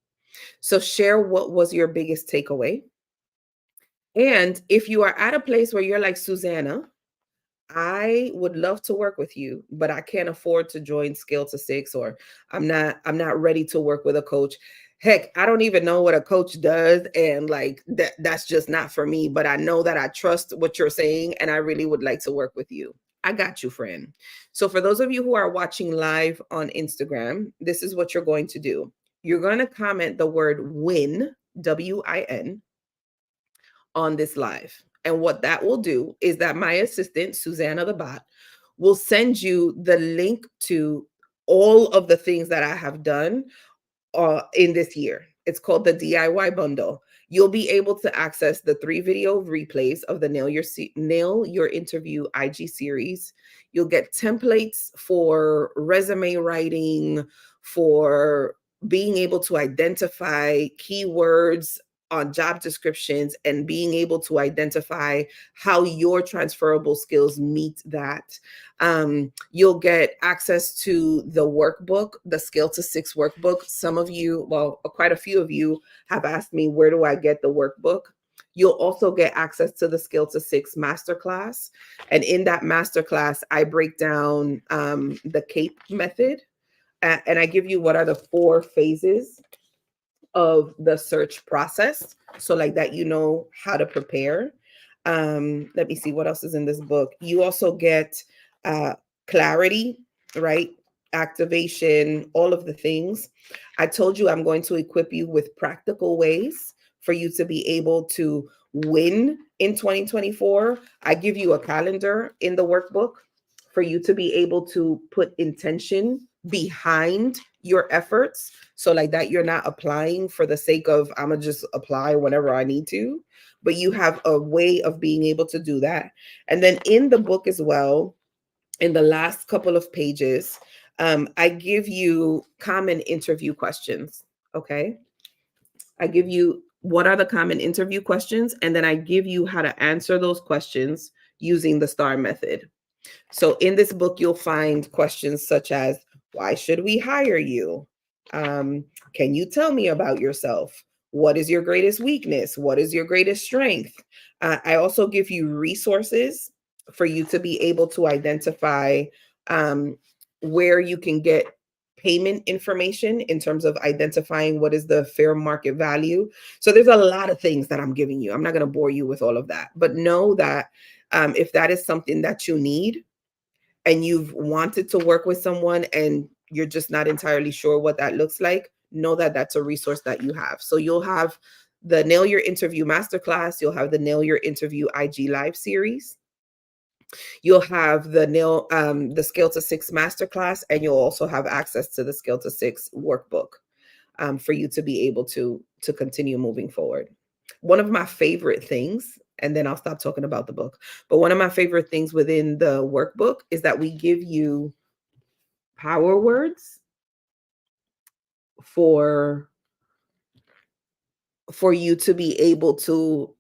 So share what was your biggest takeaway. And if you are at a place where you're like, Susanna, I would love to work with you, but I can't afford to join Scale to Six, or I'm not ready to work with a coach. Heck, I don't even know what a coach does, and like that's just not for me, but I know that I trust what you're saying and I really would like to work with you. I got you, friend. So for those of you who are watching live on Instagram, this is what you're going to do. You're going to comment the word win, WIN, on this live. And what that will do is that my assistant, Susanna the bot, will send you the link to all of the things that I have done in this year. It's called the DIY bundle. You'll be able to access the 3 video replays of the Nail Your Interview IG series. You'll get templates for resume writing, for being able to identify keywords on job descriptions, and being able to identify how your transferable skills meet that. You'll get access to the workbook, the Scale to Six workbook. Some of you, well, quite a few of you have asked me, where do I get the workbook? You'll also get access to the Scale to Six masterclass. And in that masterclass, I break down the CAPE method, and I give you what are the 4 phases of the search process, so like that you know how to prepare. Let me see what else is in this book. You also get clarity, right? Activation, all of the things. I told you I'm going to equip you with practical ways for you to be able to win in 2024. I give you a calendar in the workbook for you to be able to put intention behind your efforts. So like that you're not applying for the sake of I'm gonna just apply whenever I need to, but you have a way of being able to do that. And then in the book as well, in the last couple of pages, I give you common interview questions. Okay. I give you what are the common interview questions, and then I give you how to answer those questions using the STAR method. So in this book, you'll find questions such as, why should we hire you? Um, can you tell me about yourself? What is your greatest weakness? What is your greatest strength? I also give you resources for you to be able to identify um, where you can get payment information in terms of identifying what is the fair market value. So there's a lot of things that I'm giving you. I'm not going to bore you with all of that, but know that if that is something that you need, and you've wanted to work with someone and you're just not entirely sure what that looks like, know that that's a resource that you have. So you'll have the Nail Your Interview Masterclass, you'll have the Nail Your Interview IG Live series, you'll have the Scale to Six Masterclass, and you'll also have access to the Scale to Six workbook for you to be able to continue moving forward. One of my favorite things, and then I'll stop talking about the book, but one of my favorite things within the workbook is that we give you power words for you to be able to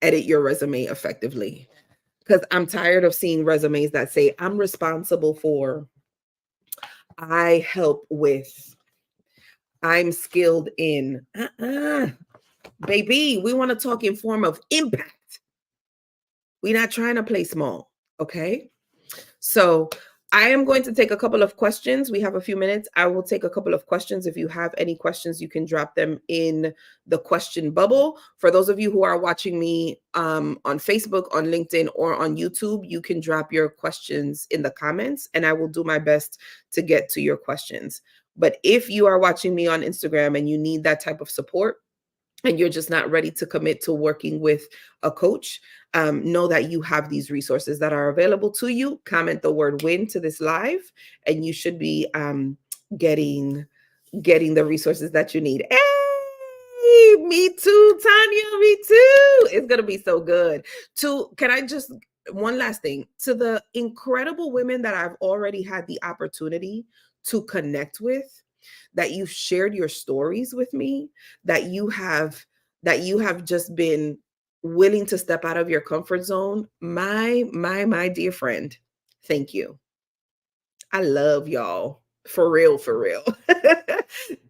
edit your resume effectively. Because I'm tired of seeing resumes that say, I'm responsible for, I help with, I'm skilled in. Baby, we want to talk in form of impact. We're not trying to play small. Okay. So I am going to take a couple of questions. We have a few minutes. I will take a couple of questions. If you have any questions, you can drop them in the question bubble. For those of you who are watching me on Facebook, on LinkedIn, or on YouTube, you can drop your questions in the comments, and I will do my best to get to your questions. But if you are watching me on Instagram and you need that type of support, and you're just not ready to commit to working with a coach, know that you have these resources that are available to you. Comment the word win to this live, and you should be getting the resources that you need. Hey, me too, Tanya, me too. It's gonna be so good. Can I just one last thing to the incredible women that I've already had the opportunity to connect with, that you've shared your stories with me, that you have just been willing to step out of your comfort zone. My dear friend, thank you. I love y'all. For real, for real.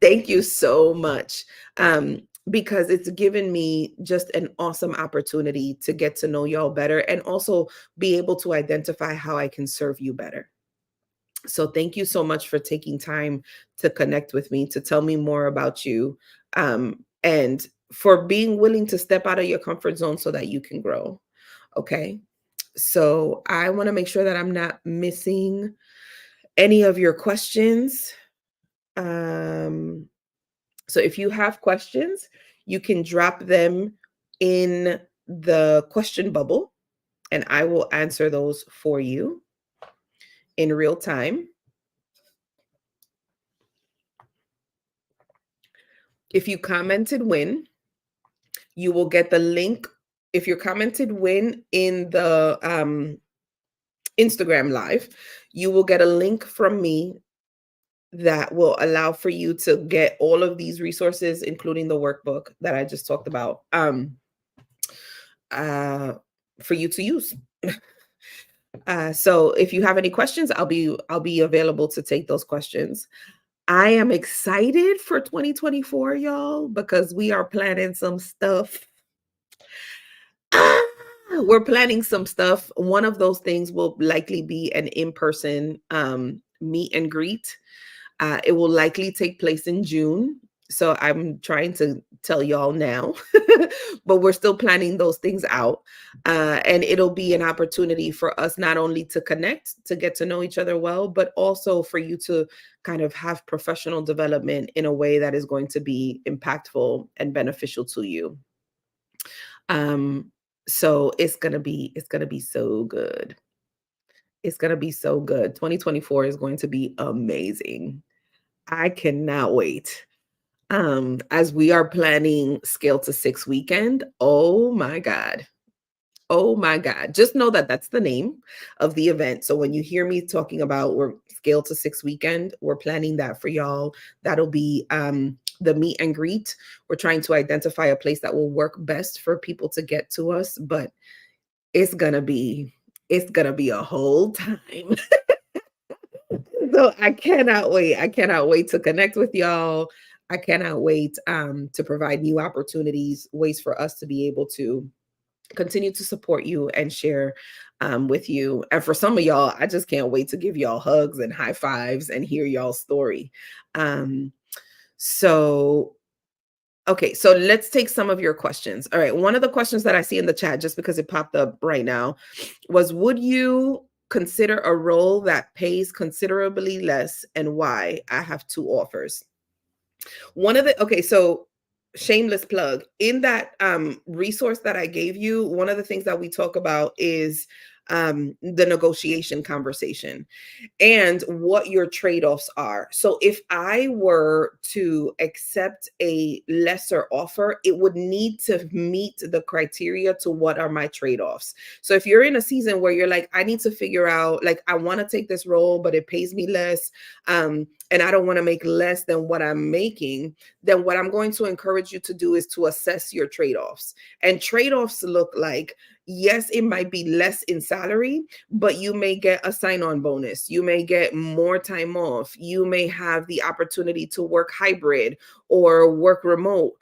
Thank you so much. Because it's given me just an awesome opportunity to get to know y'all better and also be able to identify how I can serve you better. So thank you so much for taking time to connect with me, to tell me more about you, and for being willing to step out of your comfort zone so that you can grow. Okay. So I want to make sure that I'm not missing any of your questions. Um, so if you have questions, you can drop them in the question bubble, and I will answer those for you in real time. If you commented win, you will get the link. If you commented win in the Instagram live, you will get a link from me that will allow for you to get all of these resources, including the workbook that I just talked about, uh, for you to use. So if you have any questions, I'll be available to take those questions. I am excited for 2024, y'all, because we are planning some stuff. We're planning some stuff. One of those things will likely be an in-person meet and greet. It will likely take place in June. So I'm trying to tell y'all now, but we're still planning those things out. And it'll be an opportunity for us not only to connect, to get to know each other well, but also for you to kind of have professional development in a way that is going to be impactful and beneficial to you. So it's gonna be so good. It's gonna be so good. 2024 is going to be amazing. I cannot wait. As we are planning Scale to Six weekend. Oh my God. Oh my God. Just know that that's the name of the event. So when you hear me talking about we're Scale to Six weekend, we're planning that for y'all. That'll be the meet and greet. We're trying to identify a place that will work best for people to get to us, but it's gonna be it's gonna be a whole time. So I cannot wait. I cannot wait to connect with y'all. I cannot wait to provide new opportunities, ways for us to be able to continue to support you and share with you. And for some of y'all, I just can't wait to give y'all hugs and high fives and hear y'all's story. Um, so Okay, so let's take some of your questions. All right, one of the questions that I see in the chat, just because it popped up right now, was would you consider a role that pays considerably less and why? I have two offers. Okay, so shameless plug. In that resource that I gave you, one of the things that we talk about is the negotiation conversation and what your trade-offs are. So if I were to accept a lesser offer, it would need to meet the criteria to what are my trade-offs. So if you're in a season where you're like, I need to figure out, like, I want to take this role, but it pays me less, and I don't want to make less than what I'm making, then what I'm going to encourage you to do is to assess your trade-offs. And trade-offs look like, yes, it might be less in salary, but you may get a sign-on bonus. You may get more time off. You may have the opportunity to work hybrid or work remote,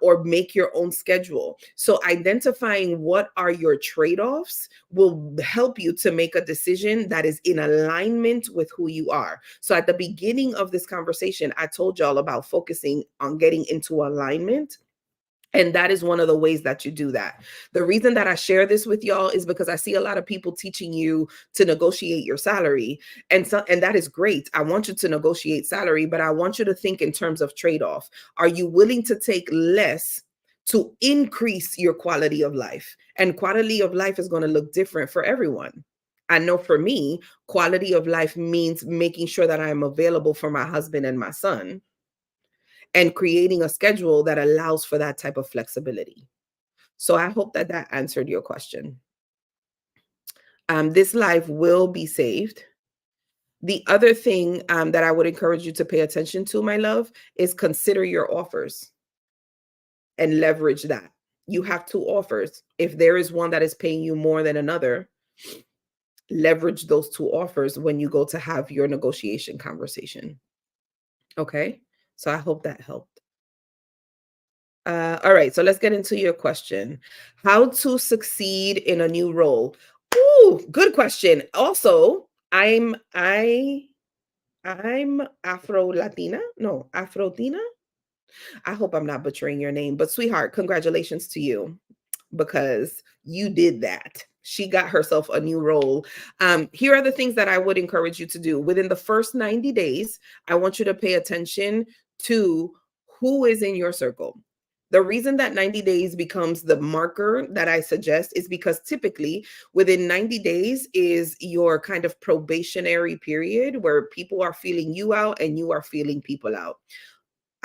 or make your own schedule. So identifying what are your trade-offs will help you to make a decision that is in alignment with who you are. So at the beginning of this conversation, I told y'all about focusing on getting into alignment. And that is one of the ways that you do that. The reason that I share this with y'all is because I see a lot of people teaching you to negotiate your salary. And that is great. I want you to negotiate salary, but I want you to think in terms of trade-off. Are you willing to take less to increase your quality of life? And quality of life is going to look different for everyone. I know for me, quality of life means making sure that I am available for my husband and my son and creating a schedule that allows for that type of flexibility. So I hope that that answered your question. This life will be saved. The other thing that I would encourage you to pay attention to, my love, is consider your offers and leverage that. You have two offers. If there is one that is paying you more than another, leverage those two offers when you go to have your negotiation conversation. Okay. So I hope that helped. All right, so let's get into your question. How to succeed in a new role? Ooh, good question. Also, I'm Afro Latina. No, Afrotina. I hope I'm not butchering your name, but sweetheart, congratulations to you because you did that. She got herself a new role. Here are the things that I would encourage you to do. Within the first 90 days, I want you to pay attention to who is in your circle. The reason that 90 days becomes the marker that I suggest is because typically within 90 days is your kind of probationary period where people are feeling you out and you are feeling people out.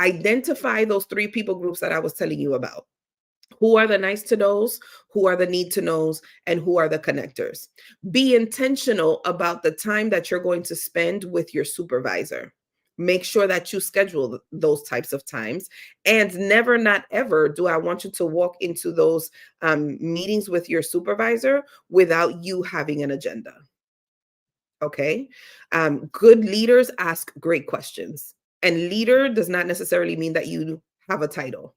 Identify those three people groups that I was telling you about. Who are the nice to knows, who are the need to knows, and who are the connectors. Be intentional about the time that you're going to spend with your supervisor. Make sure that you schedule those types of times. And never, not ever, do I want you to walk into those meetings with your supervisor without you having an agenda. Okay. Good leaders ask great questions. And leader does not necessarily mean that you have a title.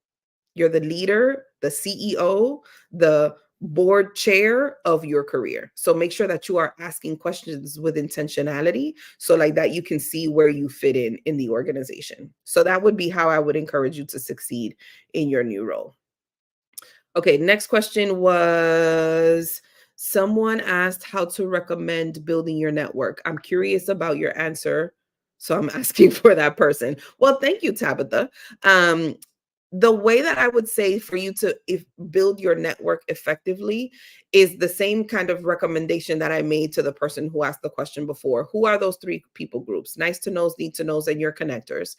You're the leader, the CEO, the board chair of your career. So make sure that you are asking questions with intentionality so like that you can see where you fit in the organization. So that would be how I would encourage you to succeed in your new role. Okay, next question was someone asked how to recommend building your network. I'm curious about your answer, so I'm asking for that person. Well, thank you, Tabitha. The way that I would say for you to build your network effectively is the same kind of recommendation that I made to the person who asked the question before. Who are those three people groups? Nice to knows, need to knows, and your connectors.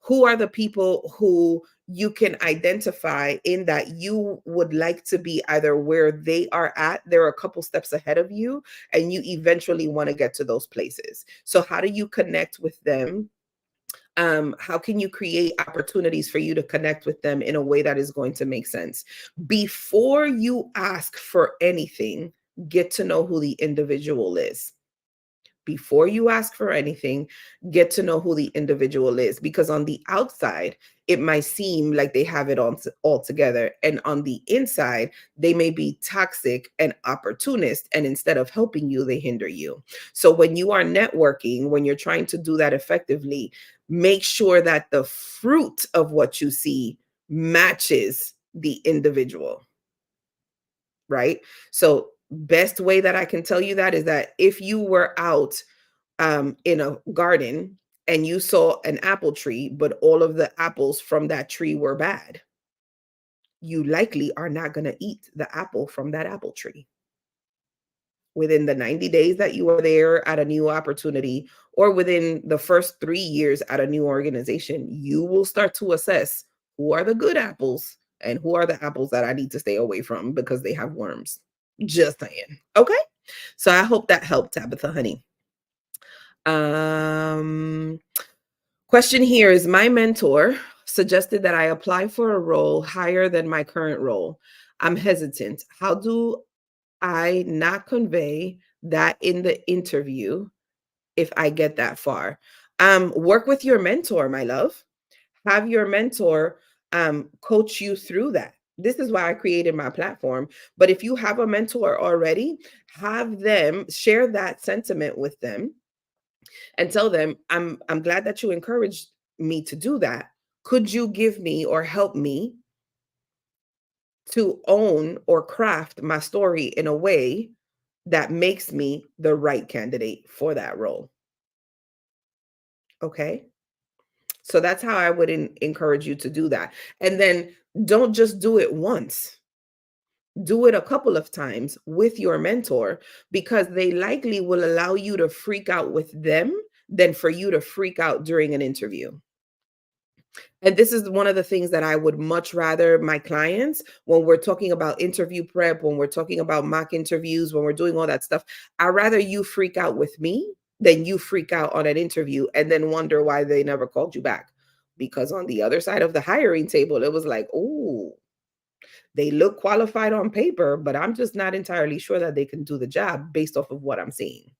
Who are the people who you can identify in that you would like to be either where they are at, they're a couple steps ahead of you, and you eventually want to get to those places. So how do you connect with them? How can you create opportunities for you to connect with them in a way that is going to make sense? Before you ask for anything, get to know who the individual is. Before you ask for anything, get to know who the individual is, because on the outside, it might seem like they have it all together. And on the inside, they may be toxic and opportunist. And instead of helping you, they hinder you. So when you are networking, when you're trying to do that effectively, make sure that the fruit of what you see matches the individual, right? So best way that I can tell you that is that if you were out in a garden and you saw an apple tree, but all of the apples from that tree were bad, you likely are not going to eat the apple from that apple tree. Within the 90 days that you are there at a new opportunity, or within the first 3 years at a new organization, you will start to assess who are the good apples and who are the apples that I need to stay away from because they have worms. Just saying. Okay. So I hope that helped, Tabitha, honey. Um, Question here is, my mentor suggested that I apply for a role higher than my current role. I'm hesitant. How do I not convey that in the interview if I get that far? Work with your mentor, my love. Have your mentor coach you through that. This is why I created my platform. But if you have a mentor already, have them share that sentiment with them and tell them, I'm glad that you encouraged me to do that. Could you give me or help me to own or craft my story in a way that makes me the right candidate for that role? Okay. So that's how I would encourage you to do that. And then don't just do it once. Do it a couple of times with your mentor, because they likely will allow you to freak out with them than for you to freak out during an interview. And this is one of the things that I would much rather my clients, when we're talking about interview prep, when we're talking about mock interviews, when we're doing all that stuff, I'd rather you freak out with me than you freak out on an interview and then wonder why they never called you back. Because on the other side of the hiring table, it was like, oh, they look qualified on paper, but I'm just not entirely sure that they can do the job based off of what I'm seeing.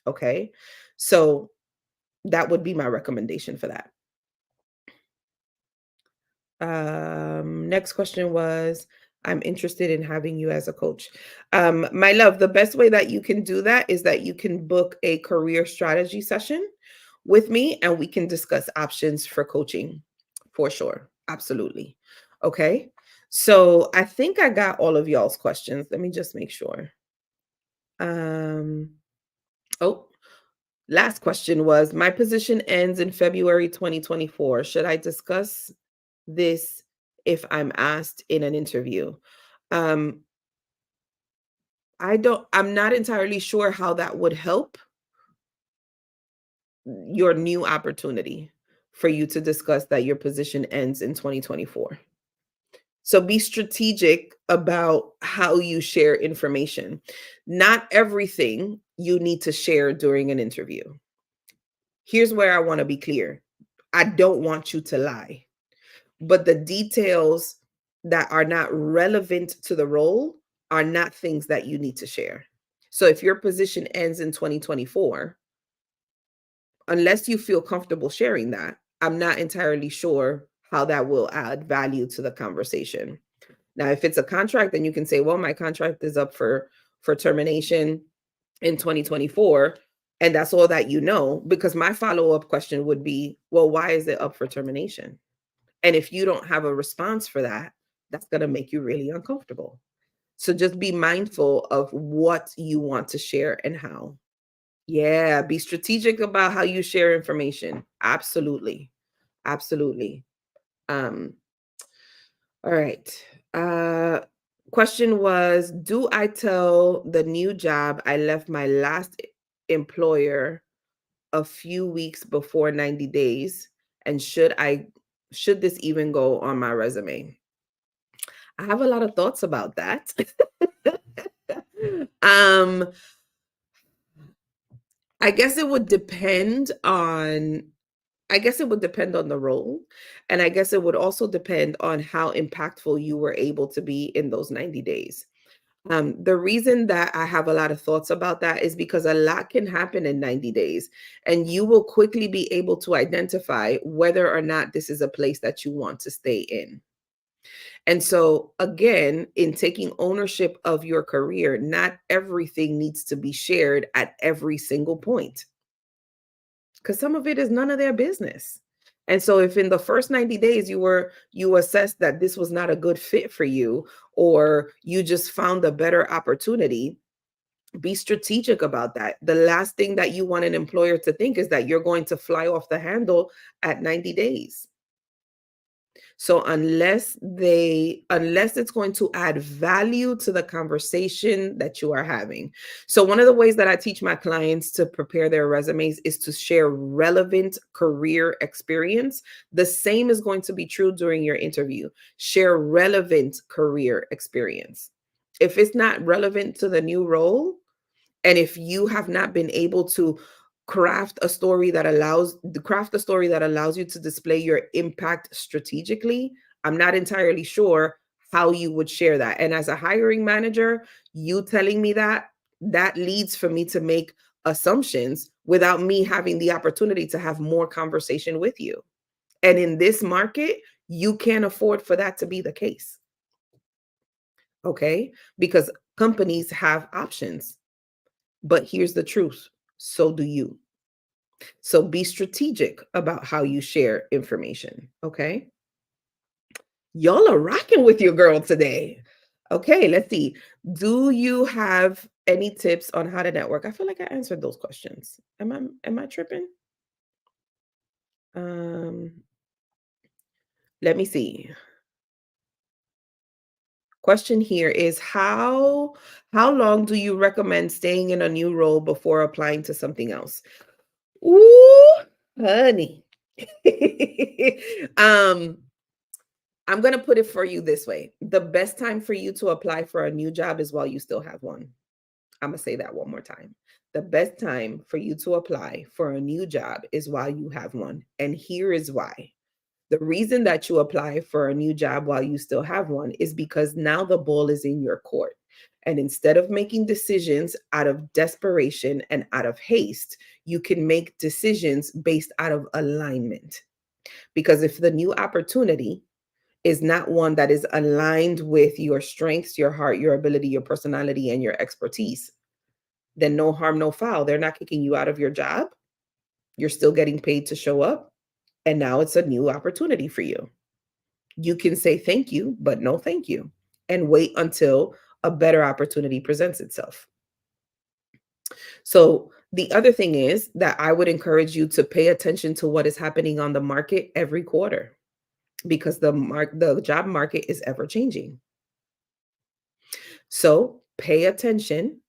Okay. So that would be my recommendation for that. Next question was, I'm interested in having you as a coach. My love, the best way that you can do that is that you can book a career strategy session with me and we can discuss options for coaching for sure. Absolutely. Okay. So I think I got all of y'all's questions. Let me just make sure. Um, oh, last question was, my position ends in February 2024. Should I discuss this if I'm asked in an interview? Um, I'm not entirely sure how that would help your new opportunity for you to discuss that your position ends in 2024. So be strategic about how you share information. Not everything you need to share during an interview. Here's where I want to be clear. I don't want you to lie, but the details that are not relevant to the role are not things that you need to share. So if your position ends in 2024, unless you feel comfortable sharing that, I'm not entirely sure how that will add value to the conversation. Now, if it's a contract, then you can say, well, my contract is up for termination in 2024, and that's all that you know, because my follow-up question would be, well, why is it up for termination? And if you don't have a response for that, that's going to make you really uncomfortable. So just be mindful of what you want to share and how. Yeah, be strategic about how you share information. Absolutely. Absolutely. Um, All right. Uh, Question was, do I tell the new job I left my last employer a few weeks before 90 days? And should this even go on my resume? I have a lot of thoughts about that. um, I guess it would depend on I guess it would depend on the role. And I guess it would also depend on how impactful you were able to be in those 90 days. The reason that I have a lot of thoughts about that is because a lot can happen in 90 days, and you will quickly be able to identify whether or not this is a place that you want to stay in. And so, again, in taking ownership of your career, not everything needs to be shared at every single point, because some of it is none of their business. And so if in the first 90 days you assessed that this was not a good fit for you, or you just found a better opportunity, be strategic about that. The last thing that you want an employer to think is that you're going to fly off the handle at 90 days. So unless it's going to add value to the conversation that you are having. So one of the ways that I teach my clients to prepare their resumes is to share relevant career experience. The same is going to be true during your interview. Share relevant career experience. If it's not relevant to the new role, and if you have not been able to craft a story that allows you to display your impact strategically, I'm not entirely sure how you would share that. And as a hiring manager, you telling me that leads for me to make assumptions without me having the opportunity to have more conversation with you. And in this market, you can't afford for that to be the case. Okay? Because companies have options. But here's the truth, so do you. So be strategic about how you share information. Okay. Y'all are rocking with your girl today. Okay, let's see. Do you have any tips on how to network? I feel like I answered those questions. Am I tripping? Um, Let me see. Question here is how long do you recommend staying in a new role before applying to something else? Ooh, honey. um, I'm gonna put it for you this way. The best time for you to apply for a new job is while you still have one. I'm gonna say that one more time. The best time for you to apply for a new job is while you have one. And here is why. The reason that you apply for a new job while you still have one is because now the ball is in your court. And instead of making decisions out of desperation and out of haste, you can make decisions based out of alignment. Because if the new opportunity is not one that is aligned with your strengths, your heart, your ability, your personality, and your expertise, then no harm, no foul. They're not kicking you out of your job. You're still getting paid to show up. And now it's a new opportunity for you. You can say thank you, but no thank you, and wait until a better opportunity presents itself. So, the other thing is that I would encourage you to pay attention to what is happening on the market every quarter, because the job market is ever changing. So pay attention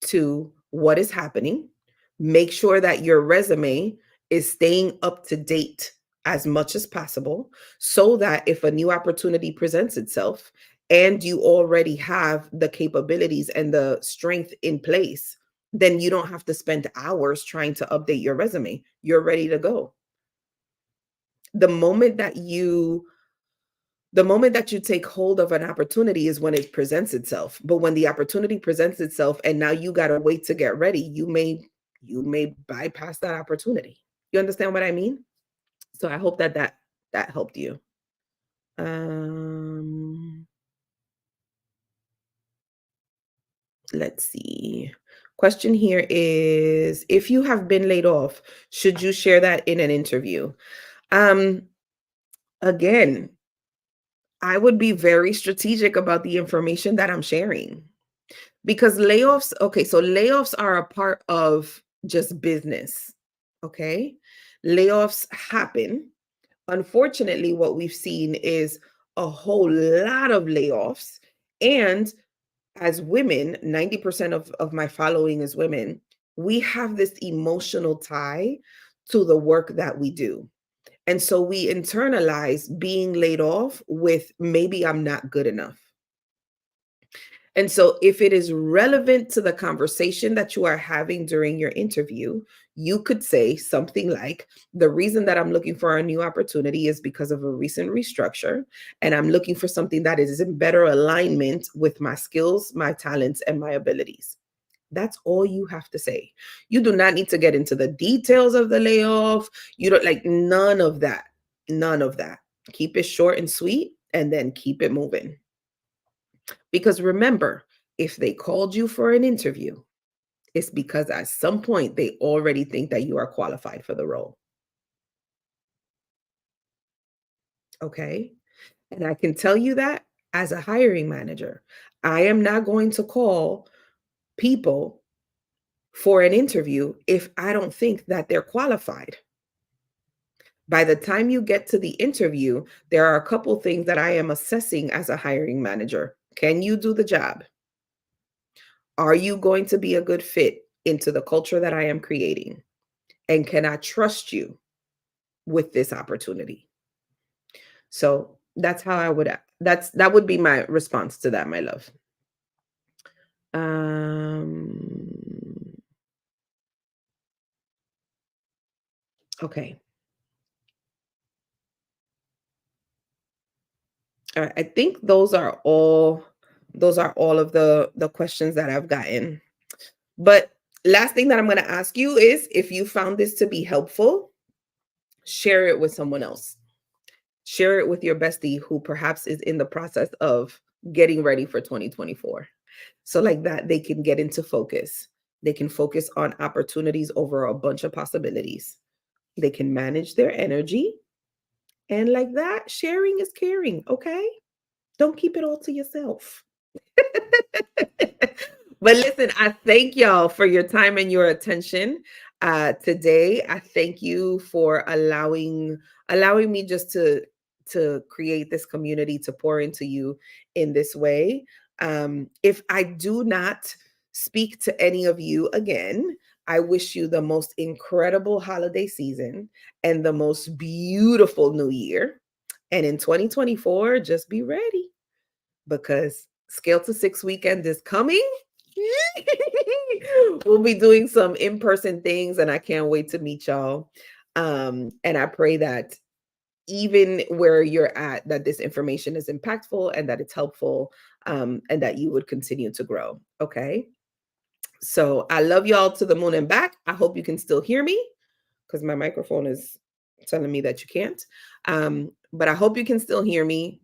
to what is happening. Make sure that your resume is staying up to date as much as possible, so that if a new opportunity presents itself and you already have the capabilities and the strength in place, then you don't have to spend hours trying to update your resume. You're ready to go. The moment that you the moment that you take hold of an opportunity is when it presents itself. But when the opportunity presents itself and now you got to wait to get ready, you may bypass that opportunity. You understand what I mean? So I hope that helped you. um let's see. Question here is, if you have been laid off, should you share that in an interview? um Again, I would be very strategic about the information that I'm sharing. Because layoffs, okay, so layoffs are a part of just business. Okay. Layoffs happen. Unfortunately, what we've seen is a whole lot of layoffs. And as women, 90% of my following is women. We have this emotional tie to the work that we do. And so we internalize being laid off with maybe I'm not good enough. And so, if it is relevant to the conversation that you are having during your interview, you could say something like, the reason that I'm looking for a new opportunity is because of a recent restructure, and I'm looking for something that is in better alignment with my skills, my talents, and my abilities. That's all you have to say. You do not need to get into the details of the layoff. You don't like none of that. None of that. Keep it short and sweet and then keep it moving. Because remember, if they called you for an interview, it's because at some point they already think that you are qualified for the role. Okay. And I can tell you that as a hiring manager, I am not going to call people for an interview if I don't think that they're qualified. By the time you get to the interview, there are a couple things that I am assessing as a hiring manager. Can you do the job? Are you going to be a good fit into the culture that I am creating? And can I trust you with this opportunity? So that's how I would that would be my response to that, my love. Um okay. All right. I think those are all of the questions that I've gotten. But last thing that I'm going to ask you is, if you found this to be helpful, share it with someone else. Share it with your bestie who perhaps is in the process of getting ready for 2024. So, like that, they can get into focus. They can focus on opportunities over a bunch of possibilities. They can manage their energy. And like that, sharing is caring. Okay. Don't keep it all to yourself. But listen, I thank y'all for your time and your attention today. I thank you for allowing me just to create this community, to pour into you in this way. If I do not speak to any of you again, I wish you the most incredible holiday season and the most beautiful new year. And in 2024, just be ready, because Scale to Six weekend is coming. We'll be doing some in-person things, and I can't wait to meet y'all. And I pray that even where you're at, that this information is impactful and that it's helpful, and that you would continue to grow. Okay. So I love y'all to the moon and back. I hope you can still hear me, because my microphone is telling me that you can't. But I hope you can still hear me.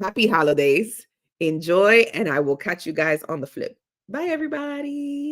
Happy holidays. Enjoy, and I will catch you guys on the flip. Bye, everybody.